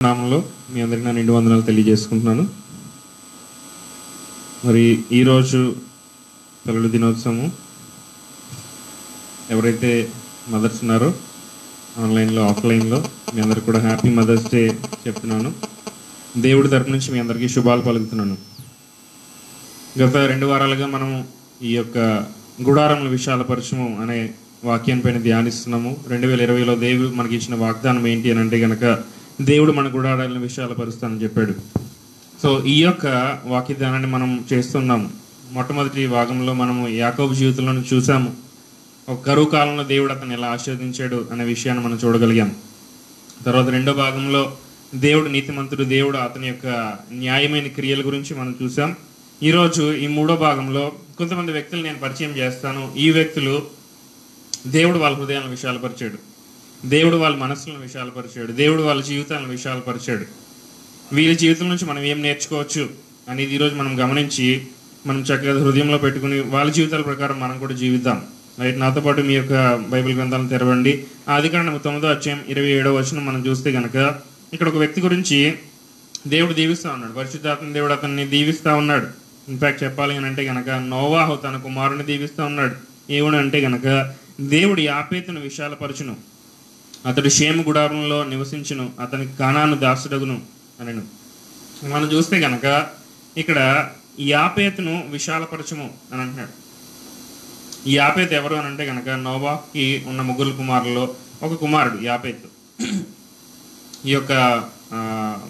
నామంలో మీ అందరికీ నా నిండు వందనాలు తెలియజేసుకుంటున్నాను. మరి ఈరోజు తల్లుల దినోత్సవము. ఎవరైతే మదర్స్ ఉన్నారో ఆన్లైన్లో ఆఫ్లైన్లో మీ అందరికి కూడా హ్యాపీ మదర్స్ డే చెప్తున్నాను. దేవుడి తరపు నుంచి మీ అందరికీ శుభాలు పలుకుతున్నాను. గత 2 వారాలుగా మనం ఈ యొక్క గుడారముల విశాలపరచము అనే వాక్యాన్ని ధ్యానిస్తున్నాము. 2020లో దేవుడు మనకి ఇచ్చిన వాగ్దానం ఏంటి అని అంటే కనుక దేవుడు మన గుడారాలను విశాలపరుస్తానని చెప్పాడు. సో ఈ యొక్క వాక్యధ్యానాన్ని మనం చేస్తున్నాము. మొట్టమొదటి భాగంలో మనము యాకోబు జీవితంలో చూసాము. ఒక కరువు కాలంలో దేవుడు అతను ఎలా ఆశీర్వదించాడు అనే విషయాన్ని మనం చూడగలిగాం. తర్వాత 2వ భాగంలో దేవుడు నీతిమంతుడు, దేవుడు అతని యొక్క న్యాయమైన క్రియల గురించి మనం చూసాం. ఈరోజు ఈ 3వ భాగంలో కొంతమంది వ్యక్తులు నేను పరిచయం చేస్తాను. ఈ వ్యక్తులు దేవుడు వాళ్ళ హృదయాలను విశాలపరిచాడు, దేవుడు వాళ్ళ మనసులను విశాలపరిచాడు, దేవుడు వాళ్ళ జీవితాలను విశాలపరిచాడు. వీళ్ళ జీవితం నుంచి మనం ఏం నేర్చుకోవచ్చు అనేది ఈరోజు మనం గమనించి మనం చక్కగా హృదయంలో పెట్టుకుని వాళ్ళ జీవితాల ప్రకారం మనం కూడా జీవిద్దాం. రైట్, నాతో పాటు మీ యొక్క బైబిల్ గ్రంథాలను తెరవండి. ఆదికాండము 9వ అధ్యాయం 27వ వచనం మనం చూస్తే కనుక ఇక్కడ ఒక వ్యక్తి గురించి దేవుడు దీవిస్తూ ఉన్నాడు. పరిశుద్ధాత్మ దేవుడు అతన్ని దీవిస్తూ ఉన్నాడు. ఇన్ఫాక్ట్ చెప్పాలి అని అంటే కనుక నోవాహు తన కుమారుని దీవిస్తూ ఉన్నాడు. ఏమని అంటే కనుక దేవుడు యాపేతును విశాలపరచును, అతడు షేము గుడారంలో నివసించును, అతనికి కానాను దాసుడగును అనను. మనం చూస్తే కనుక ఇక్కడ యాపేతును విశాలపరచము అని అంటున్నాడు. ఈ యాపేతు ఎవరు అని అంటే కనుక నోవాహుకి ఉన్న 3 కుమారుల్లో ఒక కుమారుడు యాపేతు. ఈ యొక్క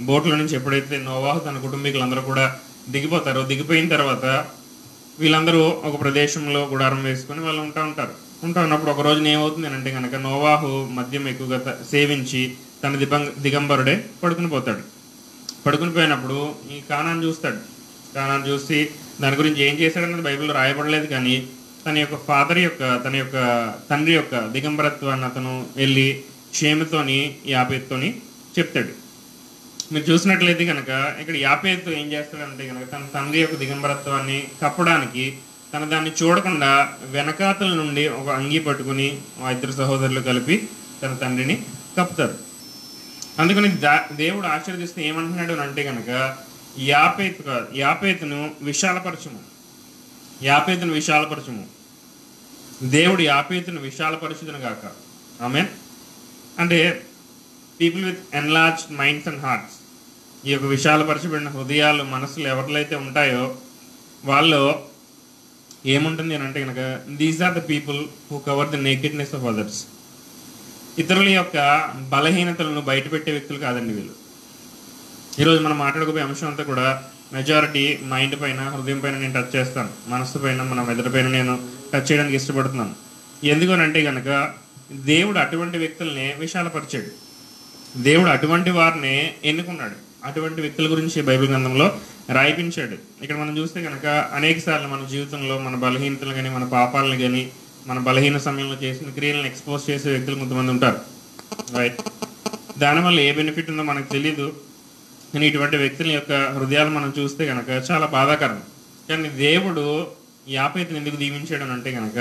బోట్లో నుంచి ఎప్పుడైతే నోవాహు తన కుటుంబీకులందరూ కూడా దిగిపోతారో, దిగిపోయిన తర్వాత వీళ్ళందరూ ఒక ప్రదేశంలో గుడారం వేసుకొని వాళ్ళు ఉంటున్నప్పుడు ఒక రోజున ఏమవుతుంది అని అంటే కనుక నోవాహు మద్యం ఎక్కువగా సేవించి తన దిగంబరుడే పడుకుని పోతాడు. పడుకుని పోయినప్పుడు ఈ కానాను చూస్తాడు. కానాను చూసి దాని గురించి ఏం చేశాడన్నది బైబిల్లో రాయబడలేదు, కానీ తన యొక్క తండ్రి యొక్క దిగంబరత్వాన్ని అతను వెళ్ళి షేముతోని యాపేతుతోని చెప్తాడు. మీరు చూసినట్లయితే కనుక ఇక్కడ యాపేతు ఏం చేస్తాడంటే కనుక తన తండ్రి యొక్క దిగంబరత్వాన్ని కప్పడానికి తన దాన్ని చూడకుండా వెనకాతల నుండి ఒక అంగీ పట్టుకుని ఆ 2 సహోదరులు కలిపి తన తండ్రిని కప్పుతారు. అందుకని దేవుడు ఆశీర్వదిస్తే ఏమంటున్నాడు అంటే కనుక యాపేతును విశాలపరచము, దేవుడు యాపేతును విశాలపరచుదును గాక. ఆమేన్. అంటే people with enlarged minds and hearts, ఈ యొక్క విశాలపరచబడిన హృదయాలు, మనసులు ఎవరిలైతే ఉంటాయో వాళ్ళు ఏముంటుంది అని అంటే కనుక these are the people who cover the nakedness of others. ఇతరుల యొక్క బలహీనతలను బయటపెట్టే వ్యక్తులు కాదండి వీళ్ళు. ఈరోజు మనం మాట్లాడుకోబోయే అంశం అంతా కూడా మెజారిటీ మైండ్ పైన, హృదయం పైన నేను టచ్ చేస్తాను, మనసు పైన, మన మెదడు పైన నేను టచ్ చేయడానికి ఇష్టపడుతున్నాను. ఎందుకనంటే కనుక దేవుడు అటువంటి వ్యక్తుల్ని విశాలపరిచాడు, దేవుడు అటువంటి వారిని ఎన్నుకున్నాడు, అటువంటి వ్యక్తుల గురించి బైబిల్ గ్రంథంలో రాయిపించాడు. ఇక్కడ మనం చూస్తే కనుక అనేక సార్లు మన జీవితంలో మన బలహీనతలు కానీ, మన పాపాలను కానీ, మన బలహీన సమయంలో చేసిన క్రియలను ఎక్స్పోజ్ చేసే వ్యక్తులు కొంతమంది ఉంటారు. రైట్, దానివల్ల ఏ బెనిఫిట్ ఉందో మనకు తెలీదు, కానీ ఇటువంటి వ్యక్తుల యొక్క హృదయాలు మనం చూస్తే కనుక చాలా బాధాకరం. కానీ దేవుడు యాపేతుని ఎందుకు దీవించాడు అని అంటే కనుక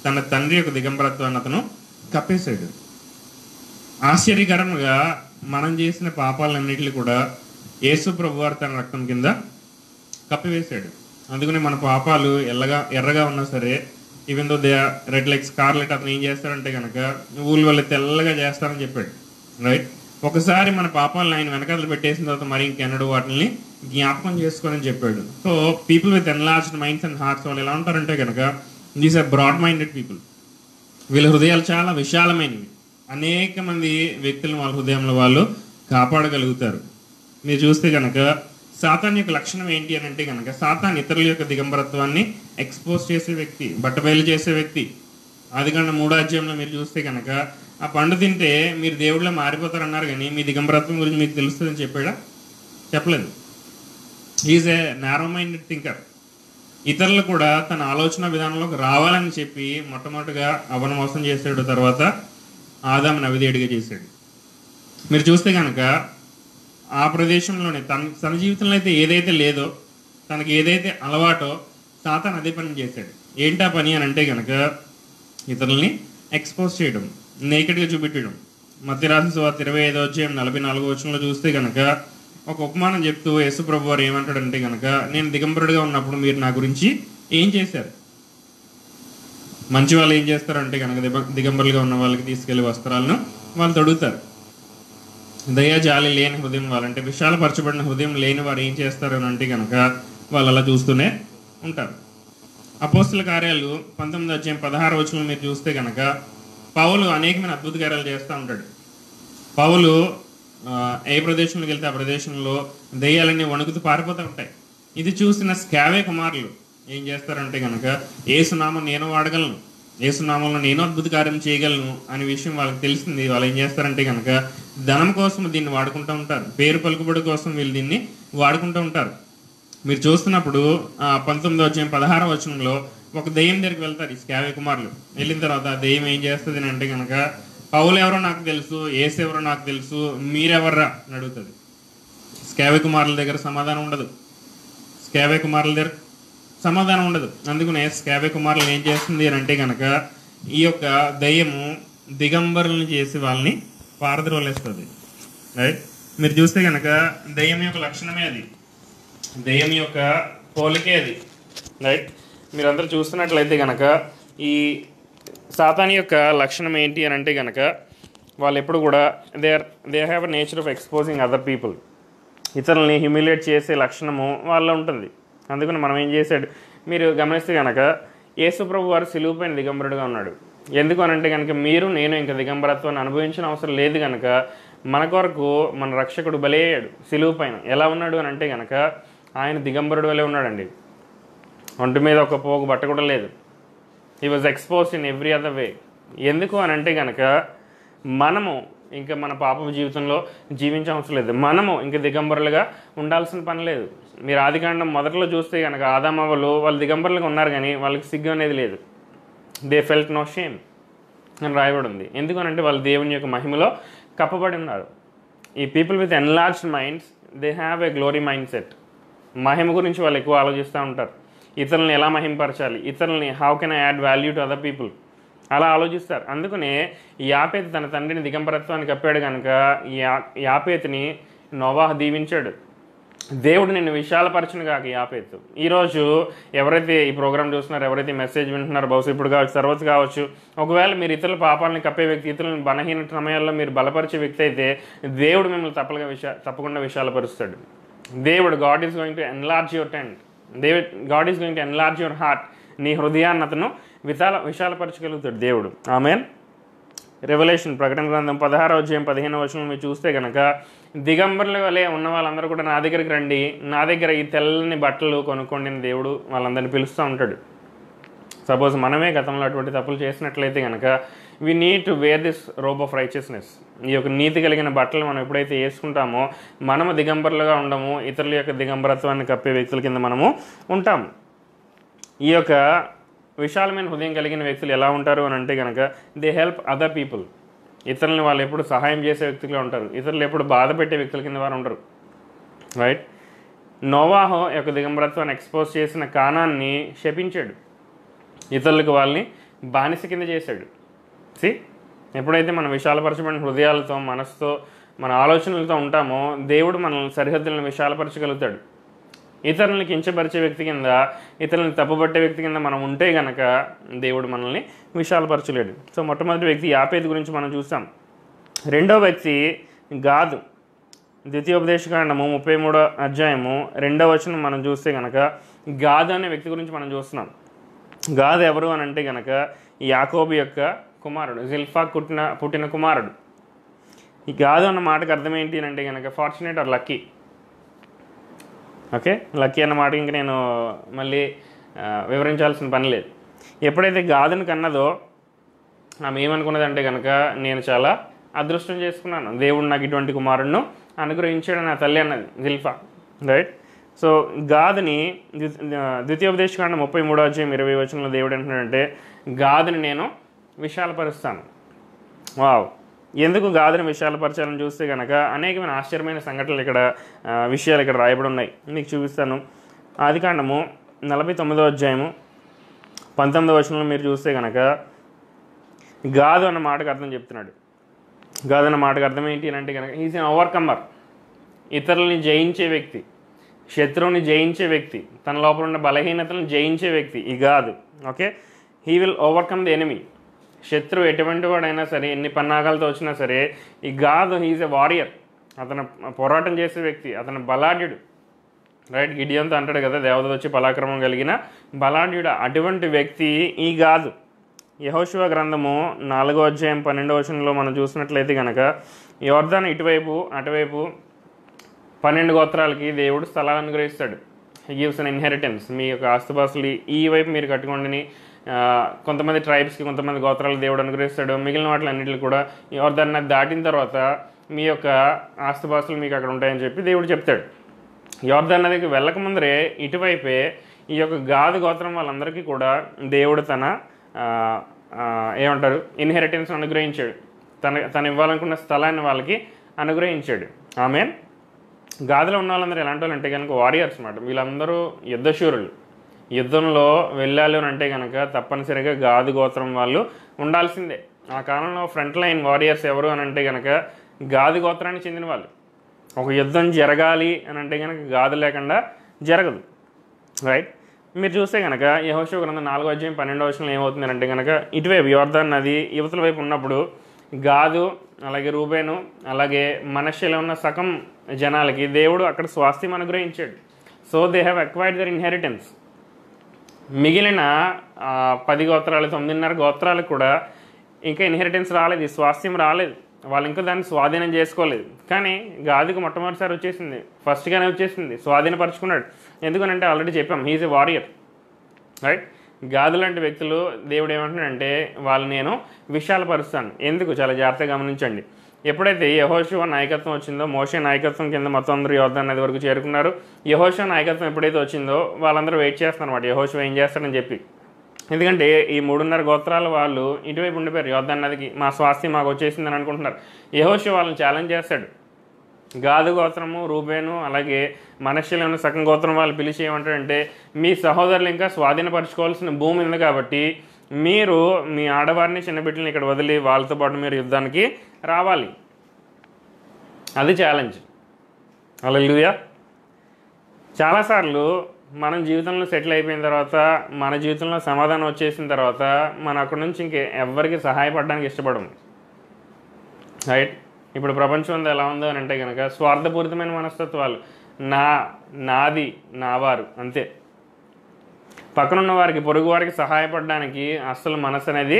తన తండ్రి యొక్క దిగంబరత్వాన్ని అతను కప్పేశాడు. ఆశ్చర్యకరంగా మనం చేసిన పాపాలన్నిటిని కూడా యేసు ప్రభువారు తన రక్తం కింద కప్పివేశాడు. అందుకని మన పాపాలు ఎర్రగా ఉన్నా సరే, even though they are red like scarlet, అతను ఏం చేస్తాడంటే కనుక ఊళ్ళు వల్ల తెల్లగా చేస్తారని చెప్పాడు. రైట్, ఒకసారి మన పాపాలను ఆయన వెనకాల పెట్టేసిన తర్వాత మరి ఇంకెన్నడూ వాటిని జ్ఞాపకం చేసుకోవాలని చెప్పాడు. So people with enlarged minds and hearts వాళ్ళు ఎలా ఉంటారంటే కనుక these are broad minded people. వీళ్ళ హృదయాలు చాలా విశాలమైనవి. అనేక మంది వ్యక్తులను వాళ్ళ హృదయంలో వాళ్ళు కాపాడగలుగుతారు. మీరు చూస్తే కనుక సాతాన్ యొక్క లక్షణం ఏంటి అని అంటే కనుక సాతాన్ ఇతరుల యొక్క దిగంబరత్వాన్ని ఎక్స్పోజ్ చేసే వ్యక్తి, బట్టబయలు చేసే వ్యక్తి. ఆదికాండం 3వ అధ్యాయంలో మీరు చూస్తే కనుక ఆ పండు తింటే మీరు దేవుళ్ళ మారిపోతారన్నారు, కానీ మీ దిగంబరత్వం గురించి మీకు తెలుస్తుందని చెప్పాడా? చెప్పలేదు. Is a narrow minded thinker. ఇతరులు కూడా తన ఆలోచన విధానంలోకి రావాలని చెప్పి మొట్టమొదటిగా అవను మోసం చేశాడు, తర్వాత ఆదాముని అవిధేయుడిగా చేశాడు. మీరు చూస్తే కనుక ఆ ప్రదేశంలోనే తన జీవితంలో అయితే ఏదైతే లేదో, తనకి ఏదైతే అలవాటో సాతాను అదే పని చేశాడు. ఏంటా పని అని అంటే కనుక ఇతరుల్ని ఎక్స్పోజ్ చేయడం, నేకెడ్గా చూపెట్టడం, మత్తయి రాసిన సువార్త 25:44 చూస్తే కనుక ఒక ఉపమానం చెప్తూ యేసు ప్రభు వారు ఏమంటాడంటే కనుక, నేను దిగంబరుడిగా ఉన్నప్పుడు మీరు నా గురించి ఏం చేశారు? మంచి వాళ్ళు ఏం చేస్తారంటే కనుక దిగంబరులుగా ఉన్న వాళ్ళకి తీసుకెళ్లి వస్త్రాలను వాళ్ళు తొడుగుతారు. దయా జాలి లేని హృదయం వాళ్ళంటే విశాలపరచబడిన హృదయం లేని వారు ఏం చేస్తారు అని అంటే కనుక వాళ్ళు అలా చూస్తూనే ఉంటారు. అపోస్తుల కార్యాలు 19:16 మీరు చూస్తే కనుక పౌలు అనేకమైన అద్భుత కార్యాలు చేస్తూ ఉంటాడు. పౌలు ఏ ప్రదేశంలోకి వెళ్తే ఆ ప్రదేశంలో దెయ్యాలన్నీ వణుకుతూ పారిపోతూ ఉంటాయి. ఇది చూసిన స్కావే కుమారులు ఏం చేస్తారంటే కనుక, ఏసునామం నేను వాడగలను, ఏసునామంలో నేను అద్భుత కార్యం చేయగలను అనే విషయం వాళ్ళకి తెలిసింది. వాళ్ళు ఏం చేస్తారంటే కనుక ధనం కోసం దీన్ని వాడుకుంటూ ఉంటారు, పేరు పలుకుబడి కోసం వీళ్ళు దీన్ని వాడుకుంటూ ఉంటారు. మీరు చూస్తున్నప్పుడు 19:16 ఒక దెయ్యం దగ్గరికి వెళ్తారు ఈ స్కావే కుమారులు. వెళ్ళిన తర్వాత ఆ దెయ్యం ఏం చేస్తుంది అంటే కనుక, పౌలు ఎవరో నాకు తెలుసు, ఏసు ఎవరో నాకు తెలుసు, మీరెవర్రా అని అడుగుతుంది. స్కావే కుమారుల దగ్గర సమాధానం ఉండదు. స్కావే కుమారుల దగ్గర సమాధానం ఉండదు. అందుకనే స్కావే కుమారులు ఏం చేస్తుంది అని అంటే కనుక ఈ యొక్క దయ్యము దిగంబరులను చేసి వాళ్ళని పారద్రోలేస్తుంది. రైట్? మీరు చూస్తే కనుక దయ్యం యొక్క లక్షణమే అది, దయ్యం యొక్క పోలికే అది. రైట్? మీరందరూ చూస్తున్నట్లయితే కనుక ఈ సాతాను యొక్క లక్షణం ఏంటి అని అంటే కనుక వాళ్ళు ఎప్పుడు కూడా they have a nature of exposing other people. ఇతరులని హ్యూమిలేట్ చేసే లక్షణము వాళ్ళలో ఉంటుంది. అందుకని మనం ఏం చేశాడు మీరు గమనిస్తే కనుక యేసు ప్రభు వారు సిలువ పైన దిగంబరుడుగా ఉన్నాడు. ఎందుకు అని అంటే కనుక మీరు నేను ఇంకా దిగంబరత్వాన్ని అనుభవించిన అవసరం లేదు కనుక మన కొరకు మన రక్షకుడు బలయ్యాడు సిలువ పైన. ఎలా ఉన్నాడు అని అంటే కనుక ఆయన దిగంబరుడు వలె ఉన్నాడండి. ఒంటి మీద ఒక పోగు బట్ట కూడా లేదు. He was exposed in every other way. ఎందుకు అని అంటే కనుక మనము ఇంకా మన పాప జీవితంలో జీవించవసరం లేదు, మనము ఇంకా దిగంబరులుగా ఉండాల్సిన పని లేదు. మీరు ఆదికాండం మొదట్లో చూస్తే కనుక ఆదామవ్వలు వాళ్ళు దిగంబరులుగా ఉన్నారు కానీ వాళ్ళకి సిగ్గు అనేది లేదు. దే ఫెల్ట్ నో షేమ్ అని రాయబడి ఉంది. ఎందుకు అంటే వాళ్ళు దేవుని యొక్క మహిమలో కప్పబడి ఉన్నారు. ఈ people with enlarged minds they have a glory mindset. మహిమ గురించి వాళ్ళు ఎక్కువ ఆలోచిస్తూ ఉంటారు. ఇతరులని ఎలా మహిమపరచాలి, ఇతరులని how can I add value to other people అలా ఆలోచిస్తారు. అందుకనే యాపేతు తన తండ్రిని దిగంబరత్వాన్ని కప్పాడు కనుక యాపేతుని నోవాహు దీవించాడు. దేవుడు నిన్ను విశాలపరచును కాక యాపేతు. ఈరోజు ఎవరైతే ఈ ప్రోగ్రామ్ చూస్తున్నారో, ఎవరైతే మెసేజ్ వింటున్నారో, బహుశా ఇప్పుడు కావచ్చు, తర్వాత కావచ్చు, ఒకవేళ మీరు ఇతరుల పాపాలను కప్పే వ్యక్తి, ఇతరులను బలహీన సమయాల్లో మీరు బలపరిచే వ్యక్తి అయితే దేవుడు మిమ్మల్ని తప్పకుండా విశాలపరుస్తాడు. దేవుడు God is going to enlarge your tent. God is going to enlarge your heart. నీ హృదయాన్ని అతను విశాలపరచగలుగుతాడు దేవుడు. ఆమెన్. రెవల్యూషన్ ప్రకటన గ్రంథం 16:15 మీరు చూస్తే కనుక దిగంబరుల వలె ఉన్న వాళ్ళందరూ కూడా నా దగ్గరికి రండి, నా దగ్గర ఈ తెల్లని బట్టలు కొనుక్కోండి అని దేవుడు వాళ్ళందరినీ పిలుస్తూ ఉంటాడు. సపోజ్ మనమే గతంలో అటువంటి తప్పులు చేసినట్లయితే కనుక we need to wear this robe of righteousness. ఈ యొక్క నీతి కలిగిన బట్టలు మనం ఎప్పుడైతే వేసుకుంటామో మనము దిగంబరులుగా ఉండము, ఇతరుల యొక్క దిగంబరత్వాన్ని కప్పే వ్యక్తుల కింద మనము ఉంటాము. ఈ యొక్క విశాలమైన హృదయం కలిగిన వ్యక్తులు ఎలా ఉంటారు అని అంటే కనుక దే హెల్ప్ అదర్ పీపుల్. ఇతరులని వాళ్ళు ఎప్పుడు సహాయం చేసే వ్యక్తులుగా ఉంటారు, ఇతరులు ఎప్పుడు బాధ పెట్టే వ్యక్తుల కింద వారు ఉంటారు. రైట్? నోవాహు యొక్క దిగంబరత్వాన్ని ఎక్స్పోజ్ చేసిన కానాన్ని శపించాడు, ఇతరులకు వాళ్ళని బానిస కింద చేశాడు. ఎప్పుడైతే మనం విశాలపరచబడిన హృదయాలతో, మనసుతో, మన ఆలోచనలతో ఉంటామో దేవుడు మనల్ని సరిహద్దులను విశాలపరచగలుగుతాడు. ఇతరులని కించపరిచే వ్యక్తి కింద, ఇతరులను తప్పుపట్టే వ్యక్తి కింద మనం ఉంటే కనుక దేవుడు మనల్ని విశాలపరచలేడు. సో మొట్టమొదటి వ్యక్తి యాపేతు గురించి మనం చూసాం. రెండో వ్యక్తి గాదు. ద్వితీయోపదేశకాండము 33:2 మనం చూస్తే కనుక గాదు అనే వ్యక్తి గురించి మనం చూస్తున్నాం. గాదు ఎవరు అని అంటే కనుక యాకోబు యొక్క కుమారుడు, జిల్ఫా పుట్టిన కుమారుడు. ఈ గాదు అన్న మాటకు అర్థం ఏంటి అని అంటే కనుక fortunate or lucky. Okay, lucky అన్న మాటకి ఇంక నేను మళ్ళీ వివరించాల్సిన పని లేదు. ఎప్పుడైతే గాదుని కన్నదో ఆమె ఏమనుకున్నదంటే కనుక నేను చాలా అదృష్టం చేసుకున్నాను, దేవుడు నాకు ఇటువంటి కుమారుడును అనుగ్రహించాడు నా తల్లి అన్నది జిల్ఫా. రైట్? సో గాదుని ద్వితీయోపదేశకాండం 33:20 దేవుడు అంటున్నాడంటే గాదుని నేను విశాలపరుస్తాను. వావ్! ఎందుకు గాదుని విశాలపరచాలని చూస్తే కనుక అనేకమైన ఆశ్చర్యమైన సంఘటనలు విషయాలు ఇక్కడ రాయబడి ఉన్నాయి. మీకు చూపిస్తాను. ఆదికాండము 49:19 మీరు చూస్తే కనుక గాదు అన్న మాటకు అర్థం చెప్తున్నాడు. గాద్ అన్న మాటకు అర్థం ఏంటి అని అంటే కనుక హీస్ ఎన్ ఓవర్కమర్, ఇతరులని జయించే వ్యక్తి, శత్రువుని జయించే వ్యక్తి, తన లోపల ఉన్న బలహీనతలను జయించే వ్యక్తి ఈ గాదు. Okay, he will overcome the enemy. శత్రువు ఎటువంటి వాడైనా సరే, ఎన్ని పన్నాగాలతో వచ్చినా సరే, ఈ గాదు హీఈస్ ఎ వారియర్, అతను పోరాటం చేసే వ్యక్తి, అతను బలాఢ్యుడు. రైట్, గిడియోన్తో అంటాడు కదా, దేవత వచ్చి పరాక్రమం కలిగిన బలాఢ్యుడు. అటువంటి వ్యక్తి ఈ గాదు. యెహోషువ గ్రంథము 4వ అధ్యాయం 12వ వచనంలో మనం చూసినట్లయితే కనుక యోర్దాను ఇటువైపు అటువైపు 12 గోత్రాలకి దేవుడు స్థలాలు అనుగ్రహిస్తాడు. He gives an inheritance. మీ యొక్క ఆస్తుపాస్తులు ఈ వైపు మీరు కట్టుకోండి, కొంతమంది ట్రైబ్స్కి కొంతమంది గోత్రాలకు దేవుడు అనుగ్రహిస్తాడు. మిగిలిన వాటిలన్నింటికి కూడా యోర్దాను నది దాటిన తర్వాత మీ యొక్క ఆస్తుపాస్తులు మీకు అక్కడ ఉంటాయని చెప్పి దేవుడు చెప్తాడు. యోర్దాను నదికి వెళ్ళకముందరే ఇటువైపే ఈ యొక్క గాదు గోత్రం వాళ్ళందరికీ కూడా దేవుడు తన ఏమంటారు ఇన్హెరిటెన్స్ అనుగ్రహించాడు. తను ఇవ్వాలనుకున్న స్థలాన్ని వాళ్ళకి అనుగ్రహించాడు. ఆమేన్. గాదిలో ఉన్న వాళ్ళందరూ ఎలాంటి వాళ్ళు అంటే కనుక వారియర్స్ అన్నమాట. వీళ్ళందరూ యుద్ధశూరులు. యుద్ధంలో వెళ్ళాలి అని అంటే కనుక తప్పనిసరిగా గాదు గోత్రం వాళ్ళు ఉండాల్సిందే. ఆ కాలంలో ఫ్రంట్ లైన్ వారియర్స్ ఎవరు అని అంటే కనుక గాదు గోత్రానికి చెందిన వాళ్ళు. ఒక యుద్ధం జరగాలి అని అంటే కనుక గాదు లేకుండా జరగదు. రైట్, మీరు చూస్తే కనుక యెహోషువ గ్రంథం 4వ అధ్యాయం 12వ వచనంలో ఏమవుతుంది అంటే కనుక ఇటువైపు యోర్దాను నది యువతల వైపు ఉన్నప్పుడు గాదు అలాగే రూబేను అలాగే మనష్షేలో ఉన్న సగం జనాలకి దేవుడు అక్కడ స్వాస్థ్యం అనుగ్రహించాడు. So they have acquired their inheritance. మిగిలిన 10 గోత్రాలు 9.5 గోత్రాలకు కూడా ఇంకా ఇన్హెరిటెన్స్ రాలేదు, స్వాస్థ్యం రాలేదు. వాళ్ళు ఇంకా దాన్ని స్వాధీనం చేసుకోలేదు. కానీ గాదికి మొట్టమొదటిసారి వచ్చేసింది, ఫస్ట్గానే వచ్చేసింది, స్వాధీనపరుచుకున్నాడు. ఎందుకనంటే ఆల్రెడీ చెప్పాం, హీఈస్ ఎ వారియర్. రైట్, గాదు లాంటి వ్యక్తులు దేవుడు ఏమంటున్నాడంటే వాళ్ళు నేను విశాలపరుస్తాను. ఎందుకు? చాలా జాగ్రత్తగా గమనించండి. ఎప్పుడైతే యెహోషువ నాయకత్వం వచ్చిందో, మోషే నాయకత్వం కింద మొత్తం అందరూ యోర్దాను నది వరకు చేరుకున్నారు. యెహోషువ నాయకత్వం ఎప్పుడైతే వచ్చిందో వాళ్ళందరూ వెయిట్ చేస్తున్నారు అన్నమాట, యెహోషువ ఏం చేస్తాడని చెప్పి. ఎందుకంటే ఈ 3.5 గోత్రాల వాళ్ళు ఇటువైపు ఉండిపోయారు యోర్దాను నదికి, మా స్వాస్థ్యం మాకు వచ్చేసిందని అనుకుంటున్నారు. యెహోషువ వాళ్ళని ఛాలెంజ్ చేస్తాడు. గాదు గోత్రము, రూబేను అలాగే మనష్షేలో ఉన్న సగం గోత్రం వాళ్ళు పిలిచి ఏమంటాడంటే మీ సహోదరులు ఇంకా స్వాధీనపరచుకోవాల్సిన భూమి ఉంది కాబట్టి మీరు మీ ఆడవారిని చిన్నబిడ్డలని ఇక్కడ వదిలి వాళ్ళతో పాటు మీరు యుద్ధానికి రావాలి. అది ఛాలెంజ్. హల్లెలూయా. చాలాసార్లు మనం జీవితంలో సెటిల్ అయిపోయిన తర్వాత, మన జీవితంలో సమాధానం వచ్చేసిన తర్వాత మనం అక్కడి నుంచి ఎవరికి సహాయపడడానికి ఇష్టపడము. రైట్, ఇప్పుడు ప్రపంచం అంతా ఎలా ఉందో అని అంటే కనుక స్వార్థపూరితమైన మనస్తత్వాలు, నాది నావారు అంతే. పక్కనున్న వారికి పొరుగు వారికి సహాయపడడానికి అస్సలు మనసు అనేది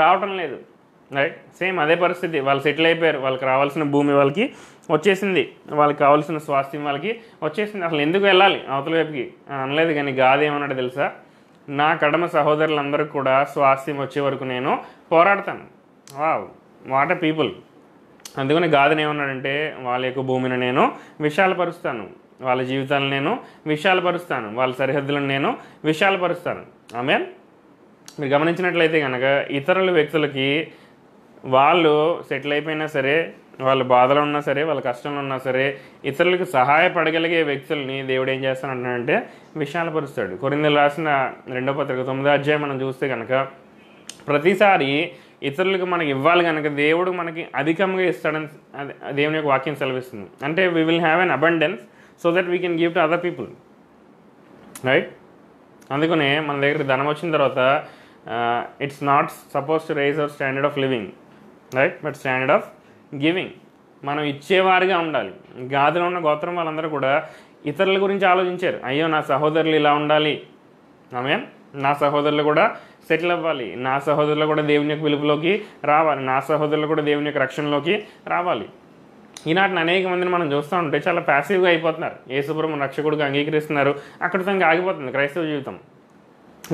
రావటం లేదు. రైట్, సేమ్ అదే పరిస్థితి. వాళ్ళు సెటిల్ అయిపోయారు, వాళ్ళకి రావాల్సిన భూమి వాళ్ళకి వచ్చేసింది, వాళ్ళకి కావాల్సిన స్వాస్థ్యం వాళ్ళకి వచ్చేసింది. అసలు ఎందుకు వెళ్ళాలి అవతల వైపుకి అనలేదు. కానీ గాదు ఏమన్నాడు తెలుసా? నా కడమ సహోదరులందరికీ కూడా స్వాస్థ్యం వచ్చే వరకు నేను పోరాడతాను. What a people. అందుకని గాదుని ఏమన్నాడంటే వాళ్ళ యొక్క భూమిని నేను విశాలపరుస్తాను, వాళ్ళ జీవితాలను నేను విశాలపరుస్తాను, వాళ్ళ సరిహద్దులను నేను విశాలపరుస్తాను. ఆమేన్. మీరు గమనించినట్లయితే కనుక ఇతరుల వ్యక్తులకి వాళ్ళు సెటిల్ అయిపోయినా సరే, వాళ్ళు బాధలో ఉన్నా సరే, వాళ్ళ కష్టంలో ఉన్నా సరే, ఇతరులకు సహాయపడగలిగే వ్యక్తుల్ని దేవుడు ఏం చేస్తానంటే విశాలపరుస్తాడు. కొరింథీయులకు రాసిన 2వ పత్రిక 9వ అధ్యాయం మనం చూస్తే కనుక ప్రతిసారి ఇతరులకు మనకి ఇవ్వాలి కనుక దేవుడు మనకి అధికంగా ఇస్తాడని దేవుని యొక్క వాక్యం సెలవిస్తుంది. అంటే we will have an abundance so that we can give to other people. Right, అందుకనే మన దగ్గర ధనం వచ్చిన తర్వాత it's not suppose to rise our standard of living, right, but standard of giving. మనం ఇచ్చేవారిగా ఉండాలి. గాదులో ఉన్న గోత్రం వాళ్ళందరూ కూడా ఇతరుల గురించి ఆలోచించారు. అయ్యో నా సహోదరులు ఇలా ఉండాలి, ఆమేన్, నా సహోదరులు కూడా సెటిల్ అవ్వాలి, నా సహోదరులు కూడా దేవుని యొక్క పిలుపులోకి రావాలి, నా సహోదరులు కూడా దేవుని యొక్క రక్షణలోకి రావాలి. ఈనాటిని అనేక మందిని మనం చూస్తూ ఉంటే చాలా ప్యాసివ్గా అయిపోతున్నారు. యేసుప్రభువుని రక్షకుడిగా అంగీకరిస్తున్నారు, అక్కడితో ఇంకా ఆగిపోతుంది క్రైస్తవ జీవితం.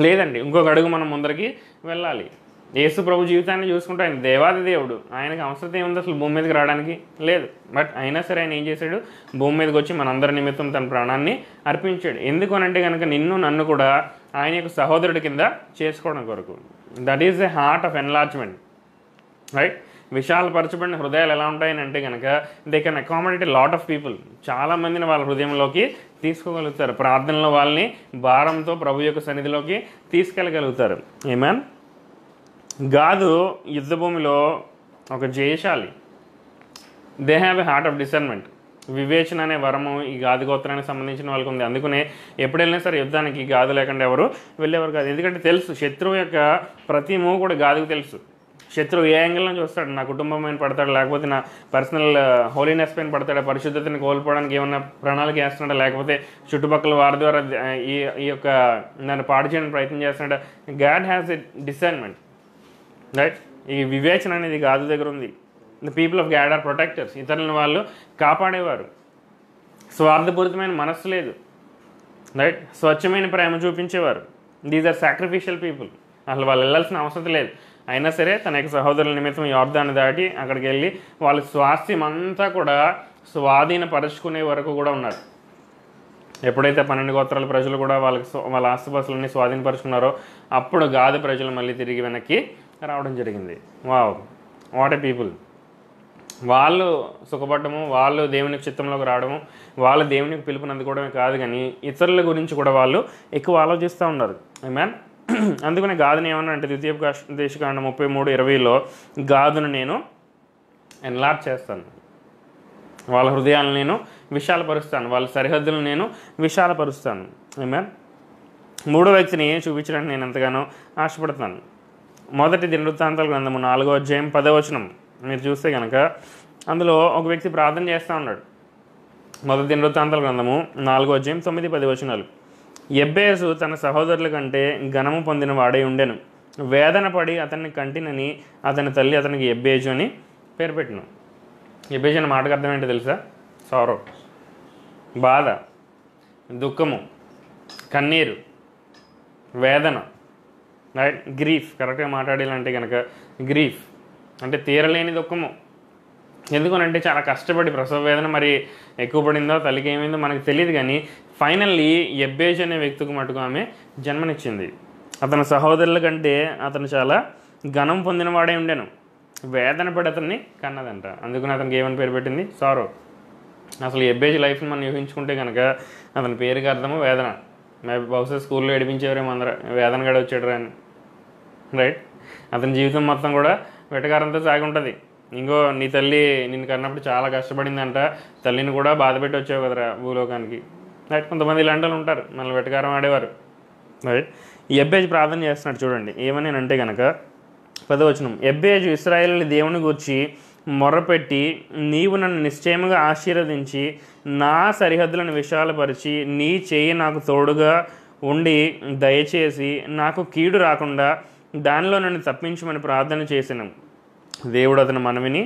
లేదండి, ఇంకొక అడుగు మనం ముందరికి వెళ్ళాలి. యేసుప్రభు జీవితాన్ని చూసుకుంటే ఆయన దేవాది దేవుడు, ఆయనకు అవసరం ఏముంది అసలు భూమి మీదకి రావడానికి లేదు. బట్ అయినా సరే ఆయన ఏం చేశాడు? భూమి మీదకి వచ్చి మనందరి నిమిత్తం తన ప్రాణాన్ని అర్పించాడు. ఎందుకు అనంటే కనుక నిన్ను నన్ను కూడా ఆయన యొక్క సహోదరుడి కింద చేసుకోవడం కొరకు. That is the heart of enlargement. Right, విశాలపరచబడిన హృదయాలు ఎలా ఉంటాయని అంటే కనుక they can accommodate lot of people. చాలామందిని వాళ్ళ హృదయంలోకి తీసుకోగలుగుతారు. ప్రార్థనలో వాళ్ళని భారంతో ప్రభు యొక్క సన్నిధిలోకి తీసుకెళ్ళగలుగుతారు. ఆమేన్. గాదు యుద్ధభూమిలో ఒక జయశాలి. They have a heart of discernment. వివేచన అనే వరము ఈ గాది గోత్రానికి సంబంధించిన వాళ్ళకి ఉంది. అందుకనే ఎప్పుడు వెళ్ళినా సరే యుద్ధానికి గాదు లేకుండా ఎవరు వెళ్ళేవారు కాదు. ఎందుకంటే తెలుసు శత్రువు యొక్క ప్రతి మూవ్ కూడా గాదుకు తెలుసు. శత్రువు ఏ యాంగిల్ నుంచి వస్తాడు, నా కుటుంబం పైన పడతాడు, లేకపోతే నా పర్సనల్ హోలీనెస్ పైన పడతాడా, పరిశుద్ధతని కోల్పోవడానికి ఏమన్నా ప్రణాళిక వేస్తున్నాడా, లేకపోతే చుట్టుపక్కల వారి ద్వారా ఈ యొక్క నన్ను పాడు చేయడానికి ప్రయత్నం చేస్తున్నాడా. God has a discernment, right. ఈ వివేచన అనేది గాదు దగ్గర ఉంది. The people of God are protectors. ఇతరులను వాళ్ళు కాపాడేవారు. స్వార్థపూరితమైన మనస్సు లేదు, రైట్. స్వచ్ఛమైన ప్రేమ చూపించేవారు. These are sacrificial people. అసలు వాళ్ళు వెళ్ళాల్సిన అవసరం లేదు. అయినా సరే తన యొక్క సహోదరుల నిమిత్తం యోర్దాను దాటి అక్కడికి వెళ్ళి వాళ్ళ స్వాస్థ్యం అంతా కూడా స్వాధీనపరుచుకునే వరకు కూడా ఉన్నారు. ఎప్పుడైతే 12 గోత్రాల ప్రజలు కూడా వాళ్ళ ఆస్తుపాస్తులన్నీ స్వాధీనపరుచుకున్నారో అప్పుడు గాది ప్రజలు మళ్ళీ తిరిగి వెనక్కి రావడం జరిగింది. Wow, what a people. వాళ్ళు సుఖపడము, వాళ్ళు దేవునికి చిత్తంలోకి రావడము, వాళ్ళు దేవునికి పిలుపుని అందుకోవడమే కాదు కానీ ఇతరుల గురించి కూడా వాళ్ళు ఎక్కువ ఆలోచిస్తూ ఉన్నారు. ఆమేన్. అందుకనే గాదుని ఏమన్నా అంటే ద్వితీయోపదేశకాండం 33:20లో గాదును నేను ఎన్లార్జ్ చేస్తాను, వాళ్ళ హృదయాలను నేను విశాలపరుస్తాను, వాళ్ళ సరిహద్దులను నేను విశాలపరుస్తాను. ఆమేన్. మూడో వ్యక్తిని చూపించడానికి నేను ఎంతగానో ఆశపడుతున్నాను. మొదటి దినవృత్తాంతాల గ్రంథము 4వ అధ్యాయం 10వ వచనం మీరు చూస్తే కనుక అందులో ఒక వ్యక్తి ప్రార్థన చేస్తూ ఉన్నాడు. మొదటి దినవృత్తాంతాల గ్రంథము 4వ అధ్యాయం 9-10 వచనాలు. యెబ్బేసు తన సహోదరుల కంటే ఘనము పొందిన వాడై ఉండెను. వేదన పడి అతన్ని కంటినని అతని తల్లి అతనికి యెబ్బేజు అని పేరు పెట్టిను. యెబ్బేజు అనే మాటకు అర్థం ఏంటో తెలుసా? సారో, బాధ, దుఃఖము, కన్నీరు, వేదన, రైట్. గ్రీఫ్, కరెక్ట్గా మాట్లాడాలంటే కనుక గ్రీఫ్ అంటే తీరలేని దుఃఖము. ఎందుకనంటే చాలా కష్టపడి ప్రసవ వేదన మరి ఎక్కువ పడిందో తల్లికి ఏమైందో మనకు తెలియదు కానీ ఫైనల్లీ యెబ్బేజు అనే వ్యక్తికి మటుకు ఆమె జన్మనిచ్చింది. అతని సహోదరుల కంటే అతను చాలా ఘనం పొందినవాడే ఉండెను. వేదన పడి అతన్ని కన్నదంట. అందుకని అతనికి ఏమని పేరు పెట్టింది? సారో. అసలు యెబ్బేజు లైఫ్ని మనం ఊహించుకుంటే కనుక అతని పేరుకి అర్థము వేదన. బహుశా స్కూల్లో ఏడిపించేవారేమో అందరూ వేదన గడ వచ్చాడు అని, రైట్. అతని జీవితం మొత్తం కూడా వెటకారంతో సాగి ఉంటుంది. ఇంకో నీ తల్లి నిన్ను కన్నప్పుడు చాలా కష్టపడిందంట, తల్లిని కూడా బాధ పెట్టి వచ్చావు కదరా భూలోకానికి, రైట్. కొంతమంది ఇలాంటి వాళ్ళు ఉంటారు, మనల్ని వెటకారం ఆడేవారు, రైట్. యెబ్బేజు ప్రార్థన చేస్తున్నాడు చూడండి. ఏమని అంటే కనుక 10వ వచనం. యెబ్బేజు ఇశ్రాయేలుని దేవుని గూర్చి మొర్రపెట్టి, నీవు నన్ను నిశ్చయముగా ఆశీర్వదించి నా సరిహద్దులను విశాలపరిచి నీ చేయి నాకు తోడుగా ఉండి దయచేసి నాకు కీడు రాకుండా దానిలో నన్ను తప్పించమని ప్రార్థన చేసినాం. దేవుడు అతని మనవిని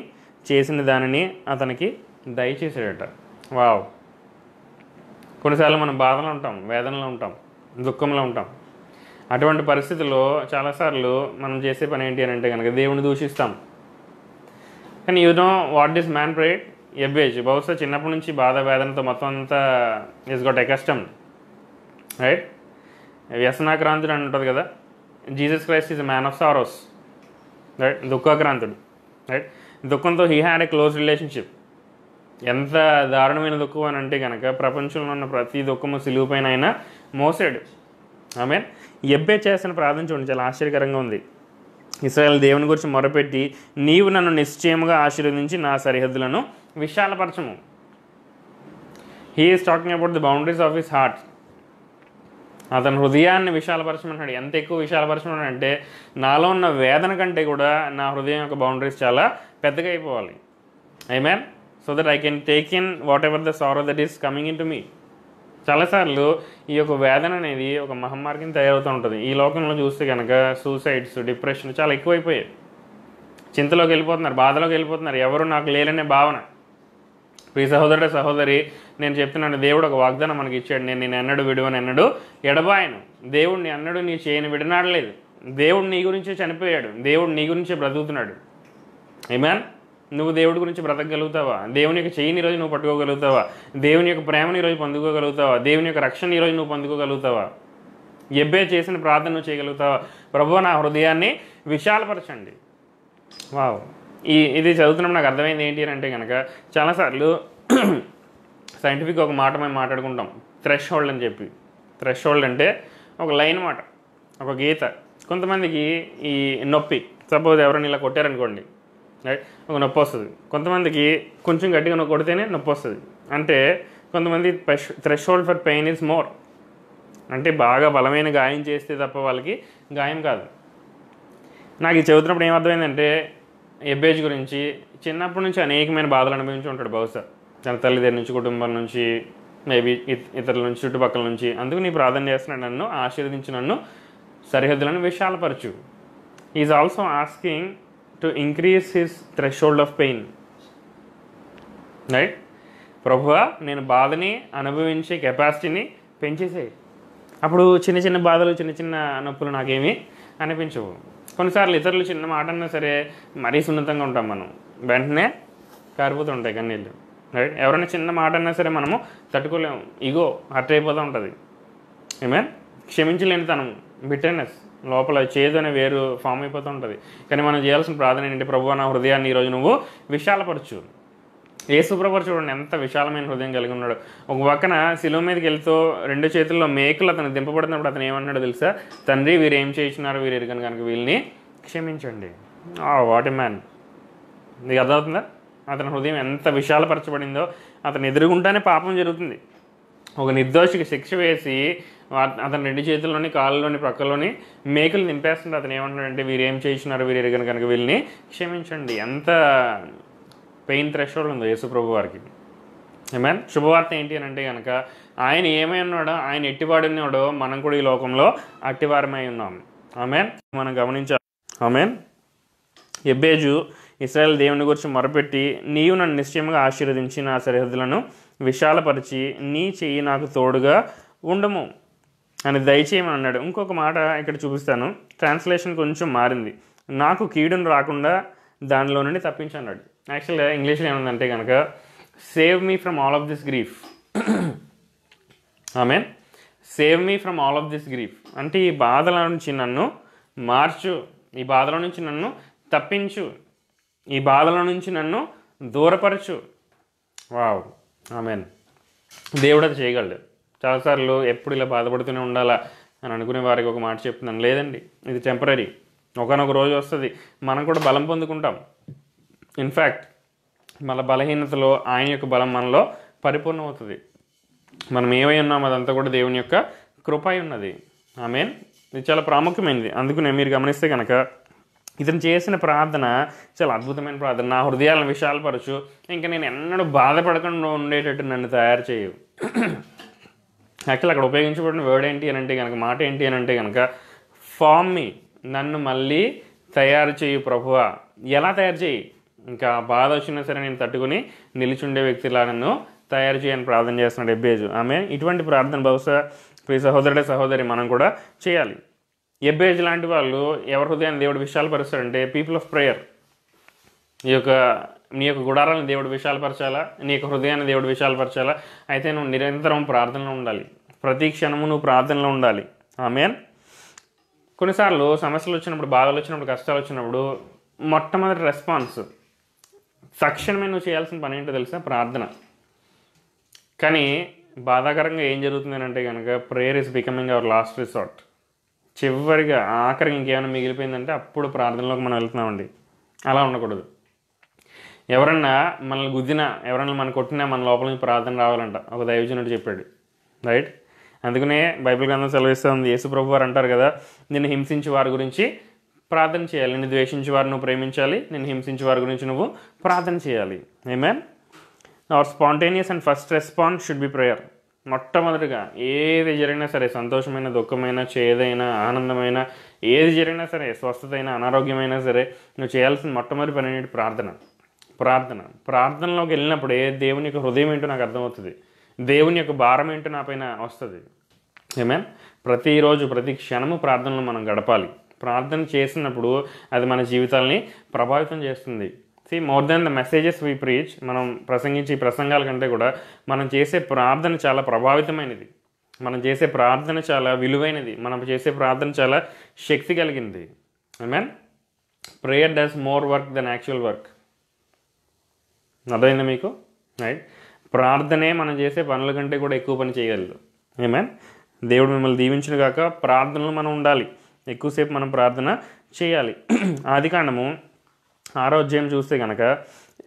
చేసిన దానిని అతనికి దయచేసాడట. వావ్. కొన్నిసార్లు మనం బాధలో ఉంటాం, వేదనలో ఉంటాం, దుఃఖంలో ఉంటాం. అటువంటి పరిస్థితుల్లో చాలాసార్లు మనం చేసే పని ఏంటి అని అంటే కనుక దేవుని దూషిస్తాం. కానీ వాట్ దిస్ మ్యాన్ ప్రేడ్? యెబ్బేజు బహుశా చిన్నప్పటి నుంచి బాధ వేదనతో మొత్తం అంతా ఈజ్ గోట్ అకస్టమ్డ్, రైట్. వ్యసనాక్రాంతుడు అని ఉంటుంది కదా. Jesus Christ is a man of sorrows, right. దుఃఖాక్రాంతుడు, రైట్. దుఃఖంతో he had a close relationship. ఎంత దారుణమైన దుఃఖం అని అంటే కనుక ప్రపంచంలో ఉన్న ప్రతి దుఃఖము సిలువ పైన అయినా మోసాడు. ఆమేన్. యెబ్బేజు చేసిన ప్రార్థన చూడండి, చాలా ఆశ్చర్యకరంగా ఉంది. ఇశ్రాయేలు దేవుని గురించి మొరపెట్టి, నీవు నన్ను నిశ్చయముగా ఆశీర్వదించి నా సరిహద్దులను విశాలపరచము. He is talking about the boundaries of his heart. అతని హృదయాన్ని విశాలపరచమన్నాడు. ఎంత ఎక్కువ విశాలపరచమన్నాడు అంటే నాలో ఉన్న వేదన కంటే కూడా నా హృదయం యొక్క బౌండరీస్ చాలా పెద్దగా అయిపోవాలి. Amen. So that I can take in whatever the sorrow that is coming into me. చాలాసార్లు ఈ యొక్క వేదన అనేది ఒక మహమ్మారిని తయారవుతూ ఉంటుంది. ఈ లోకంలో చూస్తే కనుక సూసైడ్స్, డిప్రెషన్ చాలా ఎక్కువైపోయాయి. చింతలోకి వెళ్ళిపోతున్నారు, బాధలోకి వెళ్ళిపోతున్నారు, ఎవరు నాకు లేరనే భావన. ప్రియ సహోదరుడు సహోదరి, నేను చెప్తున్నాను, దేవుడు ఒక వాగ్దానం మనకి ఇచ్చాడు. నేను ఎన్నడూ విడువను, ఎన్నడూ ఎడబాయను. దేవుడిని ఎన్నడూ నీ చేయని విడనాడలేదు. దేవుడు నీ గురించే చనిపోయాడు, దేవుడు నీ గురించే బ్రతుకుతున్నాడు. ఆమేన్. నువ్వు దేవుడి గురించి బ్రతకగలుగుతావా? దేవుని యొక్క చెయ్యిని ఈరోజు నువ్వు పట్టుకోగలుగుతావా? దేవుని యొక్క ప్రేమని ఈరోజు పొందుకోగలుగుతావా? దేవుని యొక్క రక్షణ ఈరోజు నువ్వు పొందుకోగలుగుతావా? యెబ్బేజు చేసిన ప్రార్థన నువ్వు చేయగలుగుతావా? ప్రభువా, నా హృదయాన్ని విశాలపరచండి. వావ్. ఇది చదువుతున్నప్పుడు నాకు అర్థమైంది ఏంటి అని అంటే కనుక చాలాసార్లు సైంటిఫిక్ ఒక మాట మేము మాట్లాడుకుంటాం, థ్రెష్ హోల్డ్ అని చెప్పి. థ్రెష్ హోల్డ్ అంటే ఒక లైన్ మాట, ఒక గీత. కొంతమందికి ఈ నొప్పి, సపోజ్ ఎవరైనా ఇలా కొట్టారనుకోండి, రైట్, ఒక నొప్పి వస్తుంది. కొంతమందికి కొంచెం గట్టిగా కొడితేనే నొప్పి వస్తుంది. అంటే కొంతమంది threshold for pain is more, అంటే బాగా బలమైన గాయం చేస్తే తప్ప వాళ్ళకి గాయం కాదు. నాకు ఇది చదువుతున్నప్పుడు ఏమర్థమైందంటే ఎబ్బేజ్ గురించి చిన్నప్పటి నుంచి అనేకమైన బాధలు అనుభవించి ఉంటాడు బహుశా, తన తల్లిదండ్రుల నుంచి, కుటుంబం నుంచి, మేబీ ఇతరుల నుంచి, చుట్టుపక్కల నుంచి. అందుకు నీ ప్రార్థన చేస్తున్నాడు, నన్ను ఆశీర్వదించి నన్ను సరిహద్దులను విశాలపరచు. Is also asking to increase his threshold of pain. Right, ప్రభువా నేను బాధని అనుభవించే కెపాసిటీని పెంచేసేయి. అప్పుడు చిన్న చిన్న బాధలు, చిన్న చిన్న నొప్పులు నాకేమీ అనిపించవు. కొన్నిసార్లు ఇతరులు చిన్న మాట అన్నా సరే మరీ సున్నితంగా ఉంటాం, మనం వెంటనే కారిపోతుంటాయి కన్నీళ్ళు. రైట్, ఎవరైనా చిన్న మాట అన్నా సరే మనము తట్టుకోలేము, ఇగో హర్ట్ అయిపోతూ ఉంటుంది. ఏమేన్ క్షమించలేని తనం, బిటర్నెస్ లోపల చేదు అనే వేరు ఫామ్ అయిపోతూ ఉంటుంది. కానీ మనం చేయాల్సిన ప్రార్థన ఏంటంటే, ప్రభువా నా హృదయాన్ని ఈరోజు నువ్వు విశాలపరచు. యేసుప్రభు చూడండి ఎంత విశాలమైన హృదయం కలిగి ఉన్నాడు. ఒక పక్కన శిలువ మీదకి వెళ్తూ 2 చేతుల్లో మేకులు అతను దింపబడుతున్నప్పుడు అతను ఏమన్నాడు తెలుసా? తండ్రి వీరు ఏం చేయించున్నారు, వీరు ఎరుగని కనుక వీళ్ళని క్షమించండి. What a man. మీకు అర్థమవుతుందా? అతని హృదయం ఎంత విశాలపరచబడిందో. అతను ఎదురుగుంటానే పాపం జరుగుతుంది. ఒక నిర్దోషికి శిక్ష వేసి అతని 2 చేతుల్లోని, కాళ్ళలోని, ప్రక్కల్లోని మేకులు నింపేస్తుంటే అతను ఏమంటున్నాడంటే, వీరు ఏం చేయించున్నారు, వీరు ఎరుగని కనుక వీళ్ళని క్షమించండి. ఎంత పెయిన్ థ్రెషోల్డ్ ఉందో యేసుప్రభు వారికి. ఆమేన్. శుభవార్త ఏంటి అని అంటే కనుక ఆయన ఏమై ఉన్నాడో, ఆయన ఎట్టివాడున్నాడో మనం కూడా ఈ లోకంలో అట్టివారమై ఉన్నాం. ఆమేన్. మనం గమనించాలి. ఆమేన్. ఎబ్బేజు ఇశ్రాయేలు దేవుని గురించి మొరపెట్టి, నీవు నన్ను నిశ్చయంగా ఆశీర్వదించి నా సరిహద్దులను విశాలపరిచి నీ చెయ్యి నాకు తోడుగా ఉండము అని దయచేయమని అన్నాడు. ఇంకొక మాట ఇక్కడ చూపిస్తాను, ట్రాన్స్లేషన్ కొంచెం మారింది. నాకు కీడును రాకుండా దానిలో నుండి తప్పించన్నాడు. యాక్చువల్గా ఇంగ్లీష్లో ఏముందంటే కనుక save me from all of this grief. Amen. Save me from all of this grief అంటే ఈ బాధల నుంచి నన్ను మార్చు, ఈ బాధల నుంచి నన్ను తప్పించు, ఈ బాధల నుంచి నన్ను దూరపరచు. వావ్. ఆమేన్. దేవుడు అది చేయగలడు. చాలాసార్లు ఎప్పుడు ఇలా బాధపడుతూనే ఉండాలా అని అనుకునే వారికి ఒక మాట చెప్తున్నాను, లేదండి, ఇది టెంపరీ. ఒకనొక రోజు వస్తుంది, మనం కూడా బలం పొందుకుంటాం. ఇన్ఫ్యాక్ట్ మన బలహీనతలో ఆయన యొక్క బలం మనలో పరిపూర్ణం అవుతుంది. మనం ఏమై ఉన్నామో అదంతా కూడా దేవుని యొక్క కృప ఉన్నది. ఆమేన్. ఇది చాలా ప్రాముఖ్యమైనది. అందుకనే మీరు గమనిస్తే కనుక ఇతను చేసిన ప్రార్థన చాలా అద్భుతమైన ప్రార్థన. నా హృదయాలను విశాలపరచు, ఇంకా నేను ఎన్నడూ బాధపడకుండా ఉండేటట్టు నన్ను తయారు చేయు. యాక్చువల్ అక్కడ ఉపయోగించబడిన వర్డ్ ఏంటి అని అంటే కనుక, మాట ఏంటి అని అంటే కనుక, ఫామ్ మీ, నన్ను మళ్ళీ తయారు చేయు ప్రభువా. ఎలా తయారు చేయి? ఇంకా బాధ వచ్చినా సరే నేను తట్టుకుని నిలిచుండే వ్యక్తిలా నన్ను తయారు చేయని ప్రార్థన చేస్తున్నాడు ఎబ్బేజు. ఆమె ఇటువంటి ప్రార్థన బహుశా ప్రియ సహోదరుడే సహోదరి మనం కూడా చేయాలి. ఎబ్బేజు లాంటి వాళ్ళు ఎవరి హృదయాన్ని దేవుడు విశాలపరుస్తాడంటే పీపుల్ ఆఫ్ ప్రేయర్. నీ యొక్క గుడారాలను దేవుడు విశాలపరచాలా, నీ యొక్క హృదయాన్ని దేవుడు విశాలపరచాలా, అయితే నువ్వు నిరంతరం ప్రార్థనలో ఉండాలి. ప్రతి క్షణము నువ్వు ప్రార్థనలో ఉండాలి. ఆమేన్. కొన్నిసార్లు సమస్యలు వచ్చినప్పుడు, బాధలు వచ్చినప్పుడు, కష్టాలు వచ్చినప్పుడు మొట్టమొదటి రెస్పాన్స్ తక్షణమే నువ్వు చేయాల్సిన పని ఏంటో తెలుసా? ప్రార్థన. కానీ బాధాకరంగా ఏం జరుగుతుంది అంటే కనుక prayer is becoming our last resort. చివరిగా ఆఖరికి ఇంకేమైనా మిగిలిపోయిందంటే అప్పుడు ప్రార్థనలోకి మనం వెళ్తున్నామండి. అలా ఉండకూడదు. ఎవరన్నా మనల్ని గుద్దినా, ఎవరన్నా మనం కొట్టినా మన లోపల నుంచి ప్రార్థన రావాలంట ఒక దైవజనుడు చెప్పాడు. రైట్. అందుకనే బైబిల్ గ్రంథం సెలవిస్తూ ఉంది. యేసు ప్రభు వారు అంటారు కదా, నిన్ను హింసించే వారి గురించి ప్రార్థన చేయాలి, నిన్ను ద్వేషించే వారు నువ్వు ప్రేమించాలి, నిన్ను హింసించే వారి గురించి నువ్వు ప్రార్థన చేయాలి. Amen. Our spontaneous and first response should be prayer. మొట్టమొదటిగా ఏది జరిగినా సరే, సంతోషమైన, దుఃఖమైన, చేదైన, ఆనందమైన, ఏది జరిగినా సరే, స్వస్థతైన, అనారోగ్యమైనా సరే, నువ్వు చేయాల్సిన మొట్టమొదటి పని ఏంటి? ప్రార్థనలోకి వెళ్ళినప్పుడే దేవుని యొక్క హృదయం ఏంటో నాకు అర్థమవుతుంది, దేవుని యొక్క భారం ఏంటో నా పైన వస్తుంది. ఆమేన్. ప్రతిరోజు ప్రతి క్షణము ప్రార్థనలు మనం గడపాలి. ప్రార్థన చేసినప్పుడు అది మన జీవితాలని ప్రభావితం చేస్తుంది. More than the messages we preach, మనం ప్రసంగించే ప్రసంగాల కంటే కూడా మనం చేసే ప్రార్థన చాలా ప్రభావితమైనది, మనం చేసే ప్రార్థన చాలా విలువైనది, మనం చేసే ప్రార్థన చాలా శక్తి కలిగింది. Amen. Prayer does more work than actual work. అర్థమైందా మీకు? రైట్. ప్రార్థనే మనం చేసే పనుల కంటే కూడా ఎక్కువ పని చేయగలదు. ఆమేన్. దేవుడు మిమ్మల్ని దీవించిన గాక. ప్రార్థనలు మనం ఉండాలి, ఎక్కువసేపు మనం ప్రార్థన చేయాలి. ఆదికాండము 6వ అధ్యాయం చూస్తే కనుక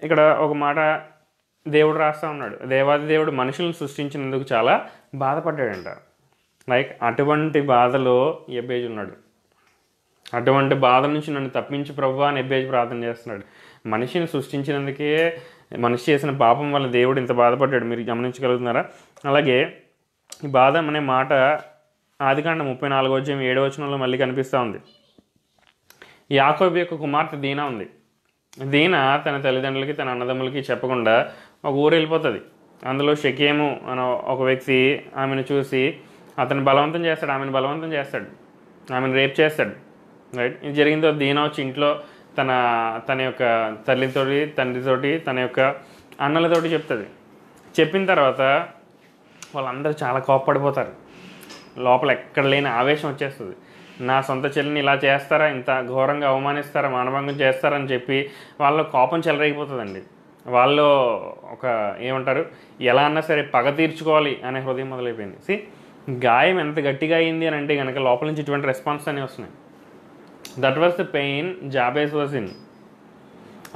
ఇక్కడ ఒక మాట దేవుడు రాస్తూ ఉన్నాడు, దేవాది దేవుడు మనుషులను సృష్టించినందుకు చాలా బాధపడ్డాడంట. లైక్ అటువంటి బాధలో ఎబ్బేజు ఉన్నాడు. అటువంటి బాధ నుంచి నన్ను తప్పించి ప్రభువా అని ఎబ్బేజు ప్రార్థన చేస్తున్నాడు. మనిషిని సృష్టించినందుకే, మనిషి చేసిన పాపం వల్ల దేవుడు ఇంత బాధపడ్డాడు. మీరు గమనించగలుగుతున్నారా? అలాగే ఈ బాధ అనే మాట ఆదికాండం 34వ అధ్యాయం 7వ వచనంలో మళ్ళీ కనిపిస్తూ ఉంది. యాకోబు యొక్క కుమార్తె దీనా ఉంది. దీనా తన తల్లిదండ్రులకి, తన అన్నదమ్ములకి చెప్పకుండా ఒక ఊరు వెళ్ళిపోతుంది. అందులో షెకేము అనే ఒక వ్యక్తి ఆమెను చూసి అతను బలవంతం చేస్తాడు, ఆమెను బలవంతం చేస్తాడు, ఆమెను రేప్ చేస్తాడు. రైట్, ఇది జరిగిందో దీనా వచ్చి ఇంట్లో తన యొక్క తల్లితోటి, తండ్రితోటి, తన యొక్క అన్నలతోటి చెప్తుంది. చెప్పిన తర్వాత వాళ్ళందరూ చాలా కోప్పడిపోతారు. లోపల ఎక్కడ లేని ఆవేశం వచ్చేస్తుంది. నా సొంత చెల్లిని ఇలా చేస్తారా, ఇంత ఘోరంగా అవమానిస్తారా, మానభంగం చేస్తారని చెప్పి వాళ్ళ కోపం చెలరేగిపోతుందండి. వాళ్ళు ఒక ఏమంటారు, ఎలా అన్నా సరే పగ తీర్చుకోవాలి అనే హృదయం మొదలైపోయింది. గాయం ఎంత గట్టిగా అయింది అని అంటే కనుక లోపల నుంచి ఇటువంటి రెస్పాన్స్ అనేవి వస్తున్నాయి. That was the pain Jabez was in.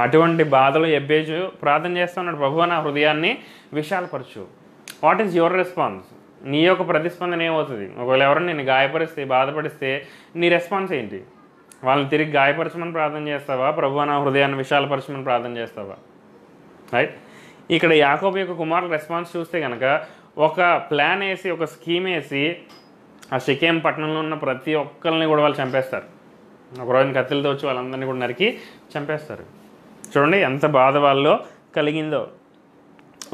అటువంటి బాధలో ఎబ్బేజు ప్రార్థన చేస్తున్నాడు, ప్రభువా నా హృదయాన్ని విశాలపరచు. What is your response? నీ యొక్క ప్రతిస్పందన ఏమవుతుంది? ఒకవేళ ఎవరైనా నేను గాయపరిస్తే, బాధపడిస్తే నీ రెస్పాన్స్ ఏంటి? వాళ్ళని తిరిగి గాయపరచమని ప్రార్థన చేస్తావా, ప్రభువా నా హృదయాన్ని విశాలపరచమని ప్రార్థన చేస్తావా? రైట్, ఇక్కడ యాకోబు యొక్క కుమారుల రెస్పాన్స్ చూస్తే కనుక ఒక ప్లాన్ వేసి, ఒక స్కీమ్ వేసి ఆ షెకేం పట్టణంలో ఉన్న ప్రతి ఒక్కరిని కూడా వాళ్ళు చంపేస్తారు. ఒక రోజున కత్తిలతో వచ్చి వాళ్ళందరినీ కూడా నరికి చంపేస్తారు. చూడండి ఎంత బాధ వాళ్ళలో కలిగిందో.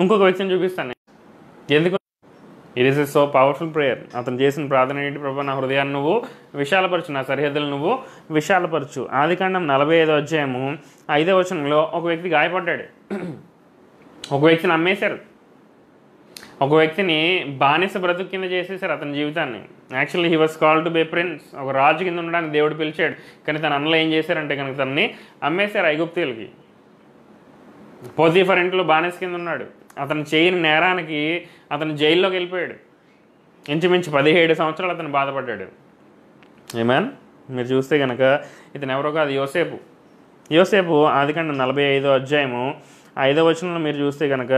ఇంకొక వ్యక్తిని చూపిస్తాను. ఎందుకు? It is so powerful prayer. అతను చేసిన ప్రార్థన ఏంటి? ప్రభువా నా హృదయాన్ని నువ్వు విశాలపరచు, నా సరిహద్దులు నువ్వు విశాలపరచు. ఆదికాండం 45వ అధ్యాయము 5వ వచనంలో ఒక వ్యక్తి గాయపడ్డాడు. ఒక వ్యక్తిని అమ్మేశారు. ఒక వ్యక్తిని బానిస బ్రతుకు కింద చేసేసారు అతని జీవితాన్ని. Actually he was called to be prince. ఒక రాజు కింద ఉండడానికి దేవుడు పిలిచాడు. కానీ తన అన్నలు ఏం చేశారంటే కనుక తనని అమ్మేశారు ఐగుప్తీయులకి. పోతీఫర్ ఇంట్లో బానిస కింద ఉన్నాడు. అతను చేయని నేరానికి అతను జైల్లోకి వెళ్ళిపోయాడు. ఇంచుమించు 17 సంవత్సరాలు అతను బాధపడ్డాడు. ఏమన్ మీరు చూస్తే కనుక ఇతను ఎవరో కాదు, యోసేపు ఆదికాండం 45వ అధ్యాయము 5వ వచనంలో మీరు చూస్తే కనుక,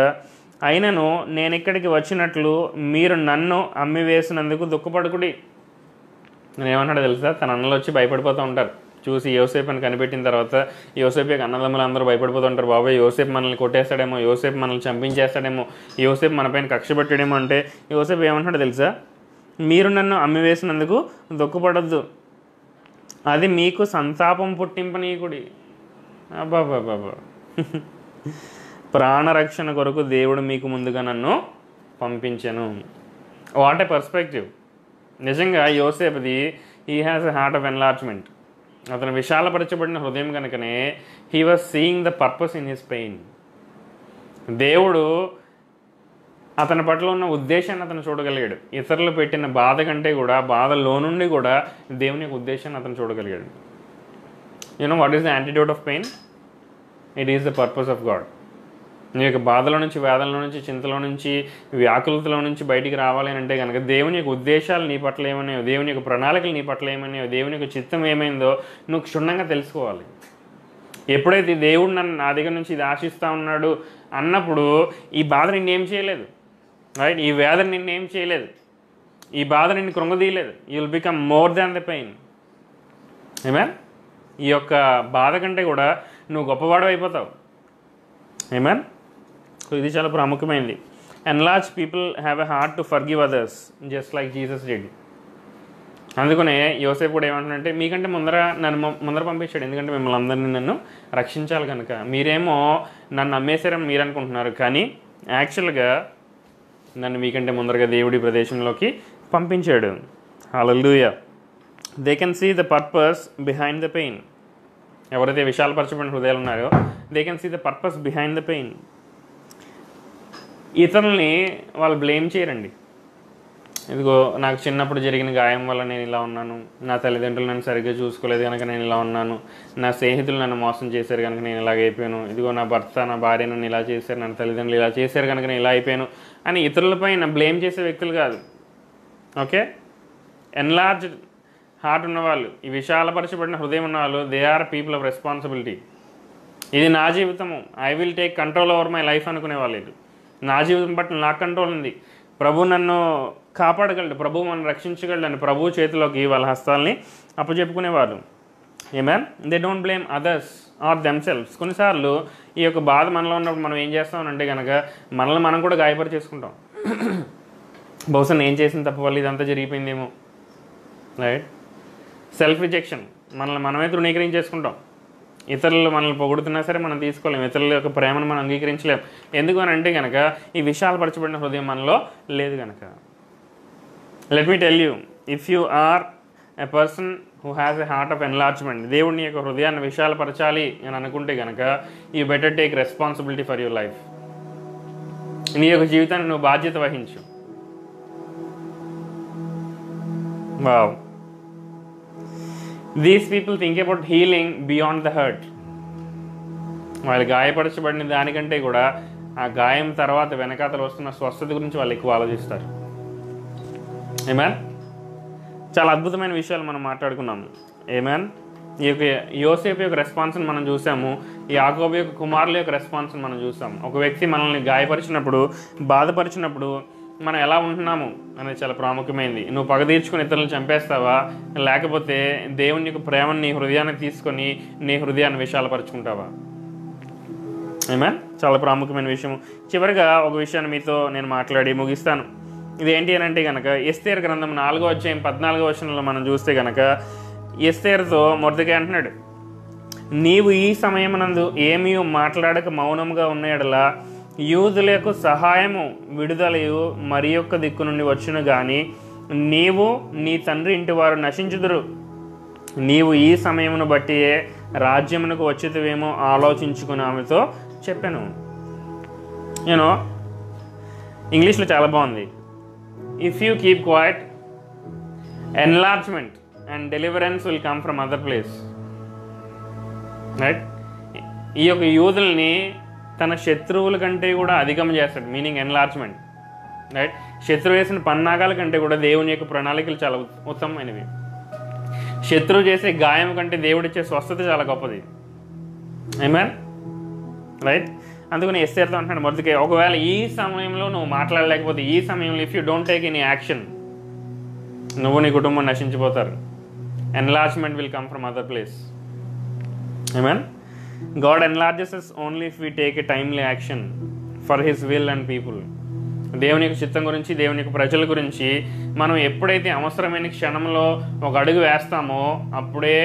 అయినను నేను ఇక్కడికి వచ్చినట్లు మీరు నన్ను అమ్మివేసినందుకు దుఃఖపడుకుడి. నేను ఏమన్నాడో తెలుసా? తన అన్నలు వచ్చి భయపడిపోతూ ఉంటారు. చూసి యోసేపు అని కనిపెట్టిన తర్వాత యోసేపు యొక్క అన్నదమ్ములు అందరూ భయపడిపోతూ ఉంటారు. బాబాయ్ యోసేపు మనల్ని కొట్టేస్తాడేమో, యోసేపు మనల్ని చంపించేస్తాడేమో, యోసేపు మన పైన కక్ష పెట్టాడేమో అంటే యోసేపు ఏమంటాడో తెలుసా? మీరు నన్ను అమ్మివేసినందుకు దుఃఖపడద్దు, అది మీకు సంతాపం పుట్టింపనీకుడి. అబ్బాబాబా, ప్రాణరక్షణ కొరకు దేవుడు మీకు ముందుగా నన్ను పంపించను. What a perspective. నిజంగా యోసేపుది he has a heart of enlargement. అతను విశాలపరచబడిన హృదయం కనుకనే he was seeing the purpose in his pain. దేవుడు అతని పట్ల ఉన్న ఉద్దేశాన్ని అతను చూడగలిగాడు. ఇతరులు పెట్టిన బాధ కంటే కూడా, బాధలో నుండి కూడా దేవుని యొక్క ఉద్దేశాన్ని అతను చూడగలిగాడు. You know what is the attitude of pain? It is the purpose of God. నీ యొక్క బాధల నుంచి, వేదనలో నుంచి, చింతలో నుంచి, వ్యాకులతలో నుంచి బయటికి రావాలి అని అంటే కనుక దేవుని యొక్క ఉద్దేశాలు నీ పట్ల ఏమన్నాయో, దేవుని యొక్క ప్రణాళికలు నీ పట్ల ఏమన్నాయో, దేవుని యొక్క చిత్తం ఏమైందో నువ్వు క్షుణ్ణంగా తెలుసుకోవాలి. ఎప్పుడైతే దేవుడు నా దగ్గర నుంచి ఇది ఆశిస్తూ ఉన్నాడు అన్నప్పుడు ఈ బాధ నిన్నేం చేయలేదు. రైట్, ఈ వేదన నిన్నేం చేయలేదు, ఈ బాధ నిన్ను కృంగదీయలేదు. You will become more than the pain. Amen, ఈ యొక్క బాధ కంటే కూడా నువ్వు గొప్పవాడు అయిపోతావు. ఏమేన్, ఇది చాలా ప్రాముఖ్యమైనది. Enlarge people have a heart to forgive others just like Jesus did. అందుకనే యోసేపు కూడా ఏమంటున్నాడంటే, మీకంటే ముందర పంపించాడు, ఎందుకంటే మిమ్మల్ని అందరినీ నన్ను రక్షించాలి కనుక. మీరేమో నన్ను అమ్మేశారని మీరు అనుకుంటున్నారు, కానీ యాక్చువల్గా నన్ను మీకంటే ముందరగా దేవుడి ప్రదేశంలోకి పంపించాడు. Hallelujah. They can see the purpose behind the pain. ఎవరైతే విశాలపరచబడిన హృదయాలు ఉన్నారో they can see the purpose behind the pain. ఇతరుల్ని వాళ్ళు బ్లేమ్ చేయరండి. ఇదిగో నాకు చిన్నప్పుడు జరిగిన గాయం వల్ల నేను ఇలా ఉన్నాను, నా తల్లిదండ్రులు నన్ను సరిగ్గా చూసుకోలేదు కనుక నేను ఇలా ఉన్నాను, నా స్నేహితులు నన్ను మోసం చేశారు కనుక నేను ఇలాగ అయిపోయాను, ఇదిగో నా భర్త నా భార్య నన్ను ఇలా చేశారు, నా తల్లిదండ్రులు ఇలా చేశారు కనుక నేను ఇలా అయిపోయాను అని ఇతరులపైన బ్లేమ్ చేసే వ్యక్తులు కాదు. ఓకే, ఎన్లార్జ్డ్ హార్ట్ ఉన్నవాళ్ళు, ఈ విశాలపరచబడిన హృదయం ఉన్నవాళ్ళు, they are people of responsibility. ఇది నా జీవితము, I will take control over my life అనుకునేవాళ్ళు. ఇది నా జీవితం పట్ల నాకు కంట్రోల్ ఉంది, ప్రభు నన్ను కాపాడగలడు, ప్రభు మనం రక్షించగలడు అని ప్రభు చేతిలోకి వాళ్ళ హస్తాలని అప్పచెప్పుకునేవారు. Amen. They don't blame others or themselves. కొన్నిసార్లు ఈ యొక్క బాధ మనలో ఉన్నప్పుడు మనం ఏం చేస్తామనంటే కనుక మనల్ని మనం కూడా గాయపరిచేసుకుంటాం. బహుశా నేను చేసిన తప్పు వల్ల ఇదంతా జరిగిపోయిందేమో, రైట్? సెల్ఫ్ రిజెక్షన్, మనల్ని మనమే తృణీకరించేసుకుంటాం. ఇతరులు మనల్ని పొగుడుతున్నా సరే మనం తీసుకోలేము, ఇతరుల యొక్క ప్రేమను మనం అంగీకరించలేము. ఎందుకు అని అంటే కనుక ఈ విశాలపరచబడిన హృదయం మనలో లేదు కనుక. Let me tell you, if you are a person who has a heart of enlargement, దేవుడిని యొక్క హృదయాన్ని విశాలపరచాలి అని అనుకుంటే కనుక you better take responsibility for your life. నీ యొక్క జీవితాన్ని నువ్వు బాధ్యత వహించు. Wow. These people think about healing beyond the hurt. వాళ్ళు గాయపరచబడిన దానికంటే కూడా ఆ గాయం తర్వాత వెనకాతలు వస్తున్న స్వస్థత గురించి వాళ్ళు ఎక్కువ ఆలోచిస్తారు. ఆమేన్. చాలా అద్భుతమైన విషయాలు మనం మాట్లాడుకున్నాము. ఆమేన్. ఈ యొక్క యోసేపు యొక్క రెస్పాన్స్ని మనం చూసాము, ఈ యాకోబు యొక్క కుమారుల యొక్క రెస్పాన్స్ని మనం చూసాము. ఒక వ్యక్తి మనల్ని గాయపరిచినప్పుడు, బాధపరిచినప్పుడు మనం ఎలా ఉంటున్నాము అనేది చాలా ప్రాముఖ్యమైనది. నువ్వు పగ తీర్చుకుని ఇతరులను చంపేస్తావా, లేకపోతే దేవుని యొక్క ప్రేమని నీ హృదయాన్ని తీసుకొని నీ హృదయాన్ని విశాలపరుచుకుంటావా? ఆమేన్. చాలా ప్రాముఖ్యమైన విషయం. చివరిగా ఒక విషయాన్ని మీతో నేను మాట్లాడి ముగిస్తాను. ఇదేంటి అని అంటే కనుక ఎస్తేరు గ్రంథం 4వ అధ్యాయం 14వ వచనంలో మనం చూస్తే కనుక ఎస్తేరుతో మొర్దెకై అంటున్నాడు, నీవు ఈ సమయమునందు ఏమీ మాట్లాడక మౌనంగా ఉన్న యెడల యూదులకు సహాయము విడుదలయు మరి యొక్క దిక్కు నుండి వచ్చును గాని నీవు నీ తండ్రి ఇంటి వారు నశించుదురు. నీవు ఈ సమయమును బట్టియే రాజ్యమునకు వచ్చేవేమో ఆలోచించుకుని ఆమెతో చెప్పాను. యూనో ఇంగ్లీష్లో చాలా బాగుంది. If you keep quiet, enlargement and deliverance will come from other place. Right? ఈ యొక్క యూదుల్ని తన శత్రువుల కంటే కూడా అధికం చేస్తాడు, మీనింగ్ ఎన్లార్జ్మెంట్. రైట్? శత్రువు వేసిన పన్నాగాల కంటే కూడా దేవుని యొక్క ప్రణాళికలు చాలా ఉత్తమమైనవి. శత్రువు చేసే గాయం కంటే దేవుడిచ్చే స్వస్థత చాలా గొప్పది. ఆమేన్. రైట్? అందుకని ఎస్తేరుతో అంటున్నాడు మొర్దెకై, ఒకవేళ ఈ సమయంలో నువ్వు మాట్లాడలేకపోతే, ఈ సమయంలో if you don't take any action, నువ్వు నీ కుటుంబం నశించిపోతారు. Enlargement will come from other place. Amen. God enlarges us only if we take a timely action for His will and people. దేవుని యొక్క చిత్తం గురించి, దేవుని యొక్క ప్రజల గురించి మనం ఎప్పుడైతే అవసరమైన క్షణంలో ఒక అడుగు వేస్తామో అప్పుడే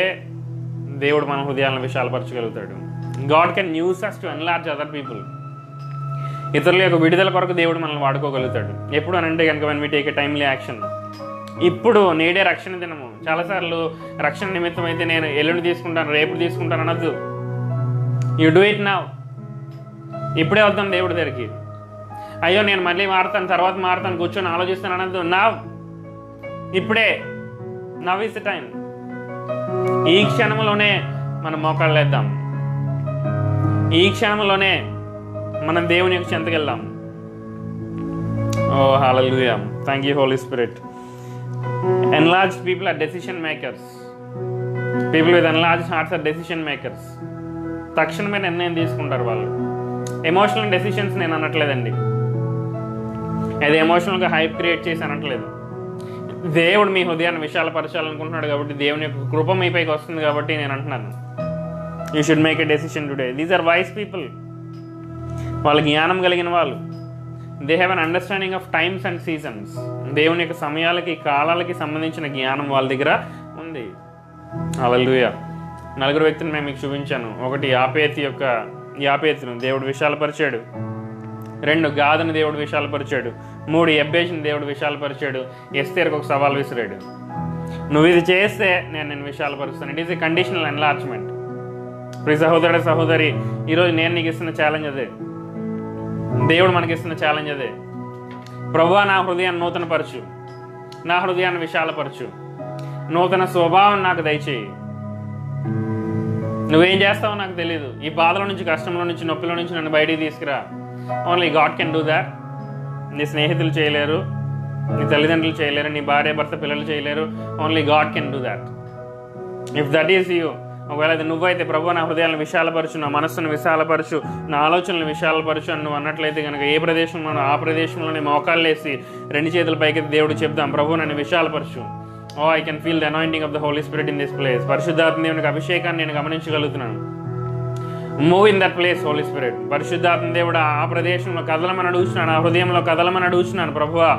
దేవుడు మన హృదయాలను విశాలపరచగలుగుతాడు. God can use us to enlarge other people. ఇతరుల యొక్క విడుదల కొరకు దేవుడు మనల్ని వాడుకోగలుగుతాడు. ఎప్పుడు అని అంటే కనుక when we take a timely action. ఇప్పుడు నేడే రక్షణ దినము. చాలాసార్లు రక్షణ నిమిత్తం అయితే నేను ఎల్లుండి తీసుకుంటాను, రేపు తీసుకుంటాను అనొద్దు. You do it now. ఇప్పుడే వద్దాం దేవుడి దగ్గరికి. అయ్యో నేను మళ్ళీ మారుతాను, తర్వాత మారుతాను, కూర్చొని ఆలోచిస్తాను అనొద్దు. నవ్, ఇప్పుడే. Now is the time. ఈ క్షణంలోనే మనం మోకాళ్ళు వేద్దాం. ఈ క్షణంలోనే మనం దేవుని యొక్క చెంతకు వెళ్దాం. Oh hallelujah. Thank you Holy Spirit. Enlarged people are decision makers. People with enlarged hearts are decision makers. తక్షణమే నిర్ణయం తీసుకుంటారు వాళ్ళు. ఎమోషనల్ డెసిషన్స్ నేను అనట్లేదండి, అది ఎమోషనల్గా హైప్ క్రియేట్ చేసి అనట్లేదు. దేవుడు మీ హృదయాన్ని విశాలపరచాలనుకుంటున్నాడు కాబట్టి, దేవుని యొక్క కృప మీపైకి వస్తుంది కాబట్టి నేను అంటున్నాను, you should make a decision today. These are wise people. వాళ్ళు జ్ఞానం కలిగిన వాళ్ళు. They have an understanding of times and seasons. దేవుని యొక్క సమయాలకి, కాలాలకి సంబంధించిన జ్ఞానం వాళ్ళ దగ్గర ఉంది. హల్లెలూయా. 4 వ్యక్తులను నేను మీకు చూపించాను. 1 యాపేతును దేవుడు విశాలపరిచాడు. 2 గాదును దేవుడు విశాలపరిచాడు. 3 ఎబ్బేషుని దేవుడు విశాలపరిచాడు. ఎస్తేరుకు ఒక సవాల్ విసిరాడు, నువ్వు ఇది చేస్తే నేను నిన్ను విశాలపరుస్తాను. It is a conditional enlargement. ప్రియ సహోదరుడు, సహోదరి, ఈరోజు నేను నీకు ఇస్తున్న ఛాలెంజ్ అదే. దేవుడు మనకిస్తున్న ఛాలెంజ్ అదే. ప్రభువా, నా హృదయాన్ని నూతనపరచు, నా హృదయాన్ని విశాలపరచు, నూతన స్వభావం నాకు దయచేయి. నువ్వేం చేస్తావో నాకు తెలియదు. ఈ బాధల నుంచి, కష్టంలో నుంచి, నొప్పిలో నుంచి నన్ను బయటికి తీసుకురా. Only God can do that. నీ స్నేహితులు చేయలేరు, నీ తల్లిదండ్రులు చేయలేరు, నీ భార్య భర్త పిల్లలు చేయలేరు. Only God can do that. If that is you, ఒకవేళ అది నువ్వైతే ప్రభు నా హృదయాలను విశాలపరచు, నా మనస్సును విశాలపరచు, నా ఆలోచనలు విశాలపరచు అని నువ్వు అన్నట్లయితే కనుక ఏ ప్రదేశంలోనో ఆ ప్రదేశంలోనే మోకాళ్ళు వేసి 2 చేతుల పైకి దేవుడు చెప్దాం, ప్రభు నన్ను విశాలపరచు. Oh I can feel the anointing of the Holy Spirit in this place. పరిశుద్ధాత్మ దేవునికి అభిషేకాన్ని నేను గమనించగలుగుతున్నాను. Move in that place Holy Spirit. పరిశుద్ధాత్మ దేవుడు ఆ ప్రదేశంలో కదలమని అడుగుతున్నాను, ఆ హృదయంలో కదలమని అడుగుతున్నాను. ప్రభువా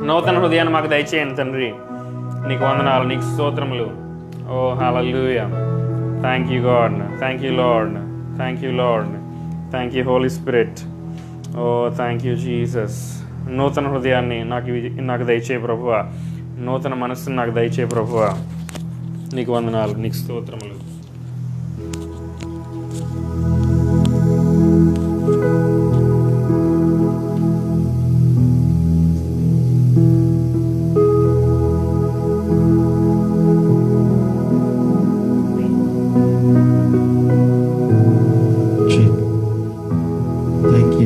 నూతన హృదయాన్ని మాకు దయచేయండి తండ్రి. నీకు వందనాలు, నీకు స్తోత్రములు. Oh hallelujah. Thank you God, thank you Lord, thank you Lord, thank you Holy Spirit. Oh thank you Jesus. నూతన హృదయాన్ని నాకు దయచేయ ప్రభువా, నూతన మనస్సును నాకు దయచేయ ప్రభువా. నీకు వందనాలు, నీకు స్తోత్రములు.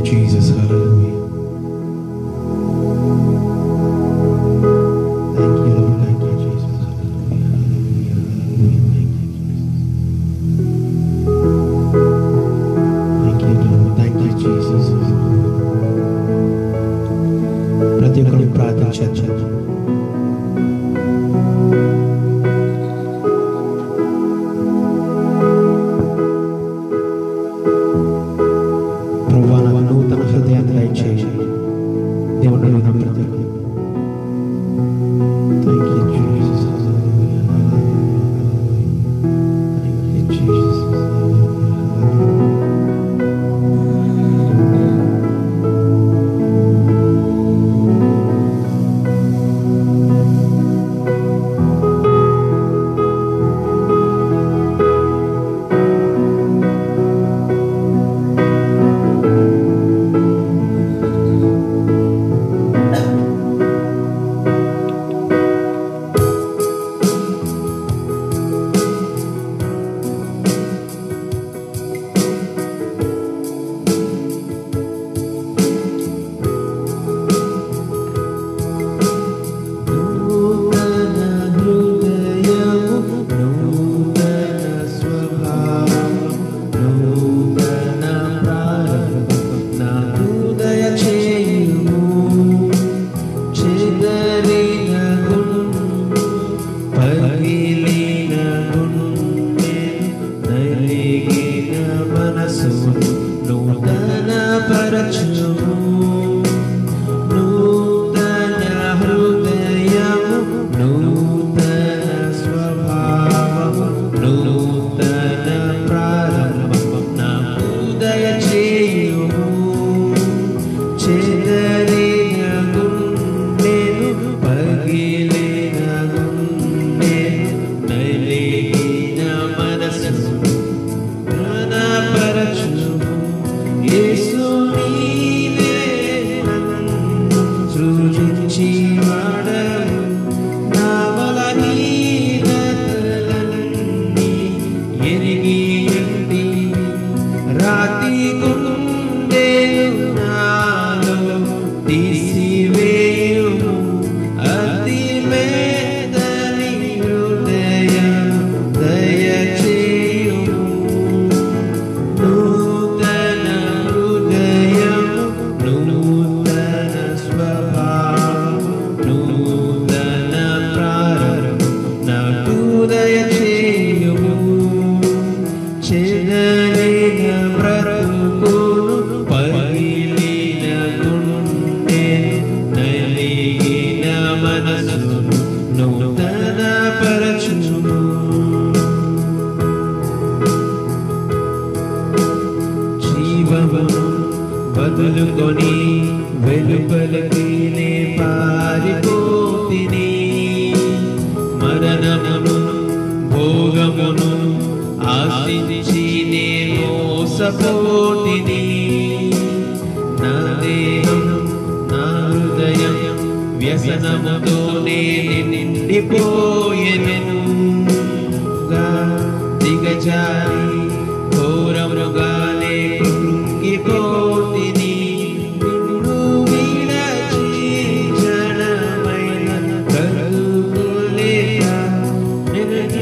Jesus, hallelujah. Thank you, Lord. Thank you, Jesus. Hallelujah, hallelujah, hallelujah. Thank you, Jesus. Thank you, Lord. Thank you, Jesus. ప్రతి ఒక్కరు ప్రార్థించండి. వదులుకొని వెలుపలకినే పారిపోతిని. మరణమును భోగమును ఆశించి నే మోసపోతిని. నా దేహం నా హృదయం వ్యసనముతోనే నిండిపోయెను. దిగజారి ఘోరముగానే కృంగిపోతిని. నిన్ను విడచి జనమైన కలుగులేక నిన్ను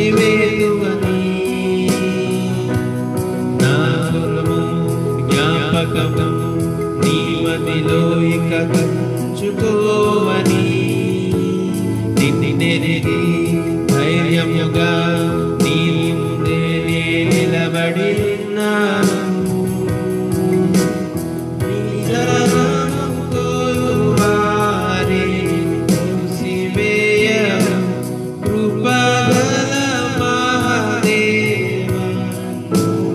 తుడిచివేయువని నా కులము జ్ఞాపకము నీ మదిలో ఇక ఉంచుకోవని నిన్నెరిగి ధైర్యముగా నీ ముందే నిలబడి ఉన్నాను. నీ శరణము కోరువారే మూసివేయవు కృపగల మహాదేవా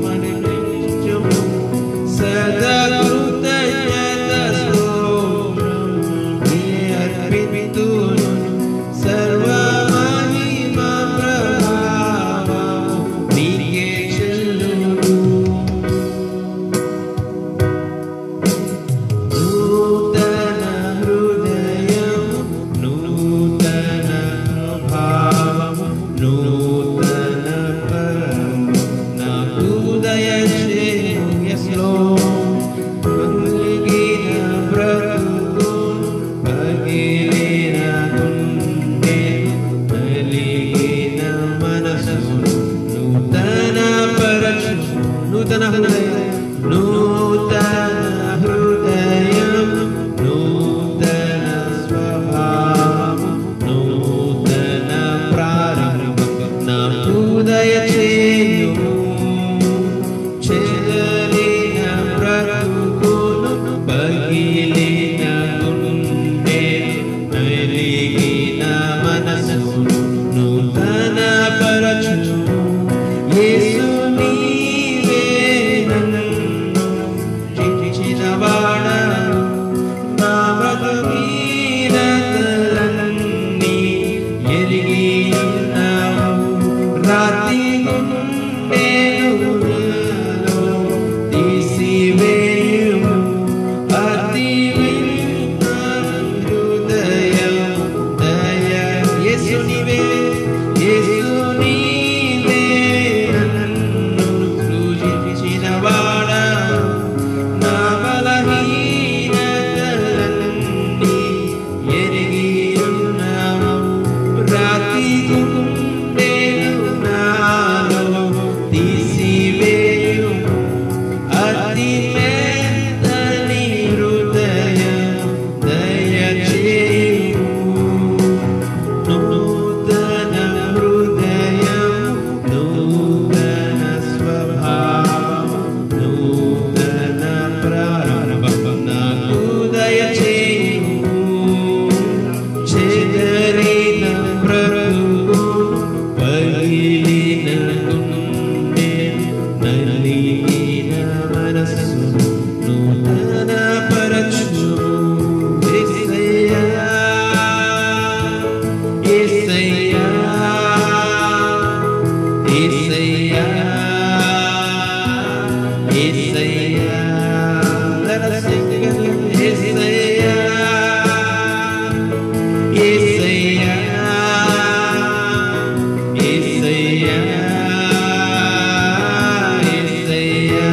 మరణించుము సదా కృతజ్ఞత స్తోత్రం నీ అర్పితును సర్వ మహిమ ప్రభావం నీకే చెల్లును. నూతన హృదయం నూతన భావం నూతన పరం నాకు దయచేయు. Yes, Lord. పగిలిన బ్రతుకును పగిలిన గుండెను నలిగిన మనసును నూతన పరచు. నూతన హృదయం నూతన స్వభావం నూతన ప్రారంభం నాకు దయచేయుము. చెదరిన బ్రతుకును పగిలిన గుండె నలిగిన మనసును నూతన పరచు. యేసు నీవే నన్ను రక్షించినవాడవు. నా బలహీనతలన్నీ ఎరిగి ఉన్నావు. రాతి గుండెను నాలో తీసివేయుము. అతి విన్న హృదయం దయ. యేసు నీవే నన్ను సృజించినవాడవు. నా బలహీనతలన్నీ ఎరిగి ఉన్నావు. రాతి గుండెను నాలో తీసివేయుము. అతి మెత్తని హృదయం దయచేయుము. నూతన హృదయం నూతన స్వభావం నూతన ప్రారంభం నాకు దయచేయుము. చెదరిన బ్రతుకును పగిలిన గుండె నలిగిన మనసును నూతన పరచు. యేసయ్యా యేసయ్యా యేసయ్యా యేసయ్యా. Let us sing together. యేసయ్యా యేసయ్యా యేసయ్యా యేసయ్యా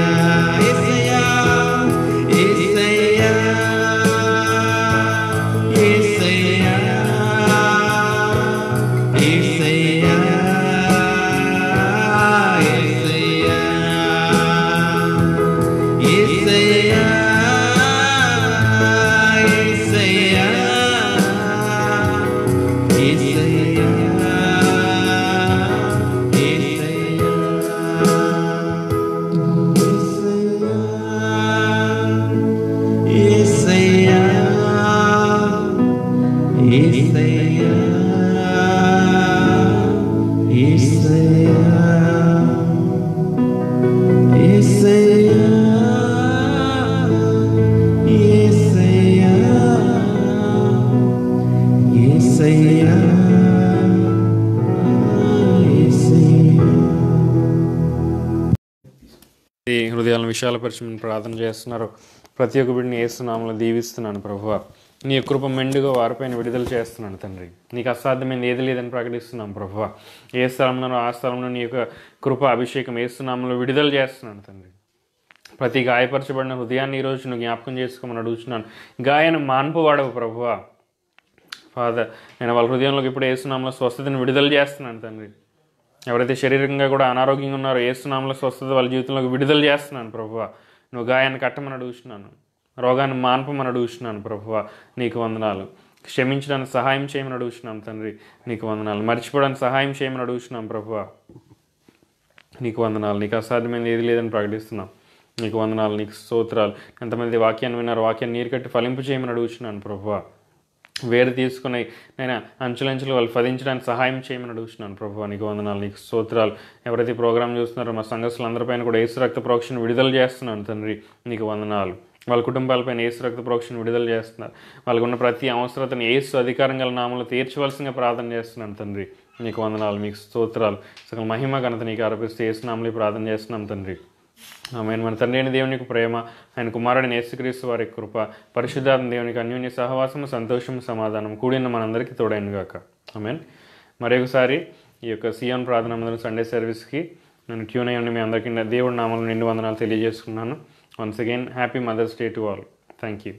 యేసయ్యా యేసయ్యా యేసయ్యా యేసయ్యా యేసయ్యా ఈ హృదయాలను విశాలపరిచి ప్రార్థన చేస్తున్నారు. ప్రతి ఒక్క బిడ్డని యేసునామములో దీవిస్తున్నాను ప్రభువా. నీ కృప మెండుగా వారిపైన విడుదల చేస్తున్నాను తండ్రి. నీకు అసాధ్యమైనది ఏది లేదని ప్రకటిస్తున్నాం ప్రభువా. ఏ స్థలంలో ఆ స్థలంలో నీ యొక్క కృప అభిషేకం యేసునామములో విడుదల చేస్తున్నాను తండ్రి. ప్రతి గాయపరచబడిన హృదయాన్ని ఈరోజు నువ్వు జ్ఞాపకం చేసుకోమని అడుగుతున్నాను. గాయను మాన్పువాడవు ప్రభువా. ఫాదర్, నేను వాళ్ళ హృదయంలోకి ఇప్పుడు యేసునామములో స్వస్థతను విడుదల చేస్తున్నాను తండ్రి. ఎవరైతే శారీరకంగా కూడా అనారోగ్యంగా ఉన్నారో ఏసునామలో స్వస్థత వాళ్ళ జీవితంలోకి విడుదల చేస్తున్నాను ప్రభువా. నువ్వు గాయాన్ని కట్టమని అడుగుతున్నాను, రోగాన్ని మాన్పమని అడుగుతున్నాను ప్రభువా. నీకు వందనాలు. క్షమించడానికి సహాయం చేయమని అడుగుతున్నాం తండ్రి, నీకు వందనాలు. మర్చిపోవడానికి సహాయం చేయమని అడుగుతున్నాం ప్రభువా. నీకు వందనాలు. నీకు అసాధ్యమైనది ఏది లేదని ప్రకటిస్తున్నాం. నీకు వందనాలు, నీకు స్తోత్రాలు. ఎంతమంది వాక్యాన్ని విన్నారు, వాక్యాన్ని నీరు కట్టి ఫలింపు చేయమని అడుగుతున్నాను ప్రభువా. వేరు తీసుకుని నేను అంచులంచులు వాళ్ళు ఫలించడానికి సహాయం చేయమని అడుగుతున్నాను ప్రభువా. నీకు వందనాలు, నీకు స్తోత్రాలు. ఎవరైతే ప్రోగ్రామ్ చూస్తున్నారో మా సంఘస్థులందరిపైన కూడా యేసు రక్త ప్రోక్షను విడుదల చేస్తున్నాను తండ్రి, నీకు వందనాలు. వాళ్ళ కుటుంబాలపైన యేసు రక్త ప్రోక్షను విడుదల చేస్తున్నారు. వాళ్ళకు ఉన్న ప్రతి అవసరతను యేసు అధికారం గల నామంలో తీర్చవలసిందిగా ప్రార్థన చేస్తున్నాను తండ్రి, నీకు వందనాలు, మీకు స్తోత్రాలు. సకల మహిమ ఘనత నీకు అర్పిస్తూ యేసు నామంలో ప్రార్థన చేస్తున్నాం తండ్రి, ఆమేన్. మన తండ్రి అయిన దేవునికి ప్రేమ, ఆయన కుమారుడైన యేసుక్రీస్తు వారి కృప, పరిశుద్ధాత్మ దేవునికి అన్యోన్య సహవాసము, సంతోషము, సమాధానం కూడిన మనందరికీ తోడైన గాక, ఆమేన్. మరొకసారి ఈ యొక్క సియోన్ ప్రార్థన మందిరం సండే సర్వీస్కి నేను ట్యూన్ అయ్యి ఉండి మీ అందరికీ దేవుడి నామంలో నిండు వందనాలు తెలియజేసుకున్నాను. Once again happy Mother's Day to all. Thank you.